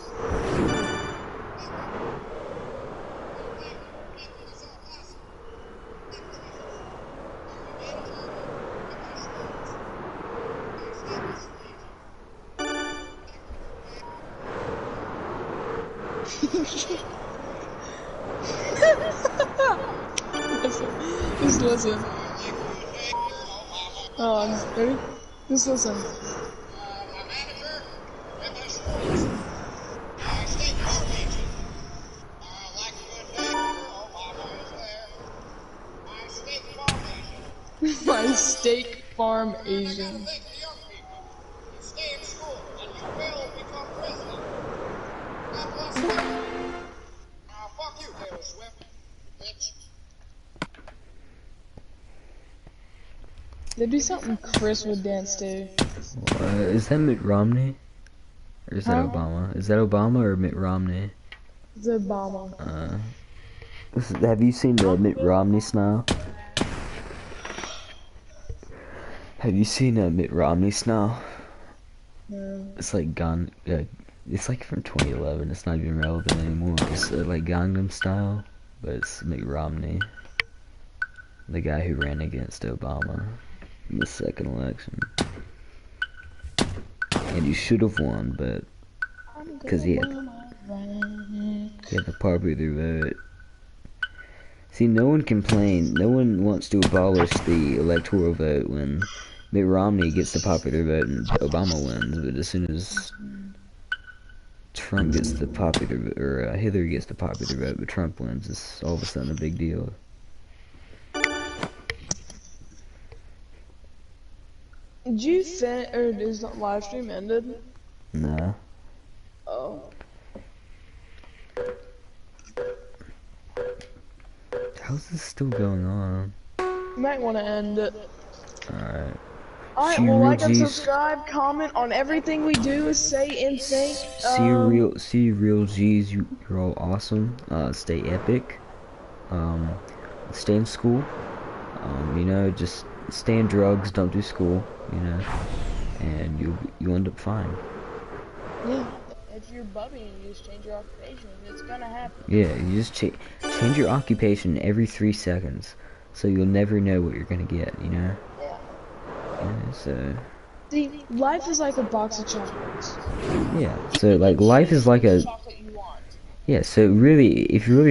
Listen, just listen. Ready? Just listen. My steak farm Asian. There'd be something Chris would dance to. Is that Mitt Romney? Or is that Huh? Obama? Is that Obama or Mitt Romney? It's Obama. Have you seen the Mitt Romney style? Have you seen Mitt Romney style? No. It's like it's like from 2011. It's not even relevant anymore. It's like Gangnam Style, but it's Mitt Romney, the guy who ran against Obama in the second election, and he should have won, but because he had the popular vote. See, no one complained. No one wants to abolish the electoral vote when Mitt Romney gets the popular vote and Obama wins. But as soon as Trump gets the popular vote, or Hillary gets the popular vote, but Trump wins, it's all of a sudden a big deal. Did you finish, or is the live stream ended? Nah. Oh. How's this still going on? You might want to end it. Alright. Alright, well, like and subscribe, comment on everything we do, say and think. See you real G's, you're all awesome. Stay epic. Stay in school. You know, just stay in drugs, don't do school, you know, and you'll end up fine. Yeah. If you're Bubby and you just change your occupation, it's gonna happen. Yeah, you just change your occupation every 3 seconds, so you'll never know what you're gonna get, you know? Yeah. Yeah, so... See, life is like a box of chocolates. Yeah, so like life is like a... Chocolate you want. Yeah, so really, if you really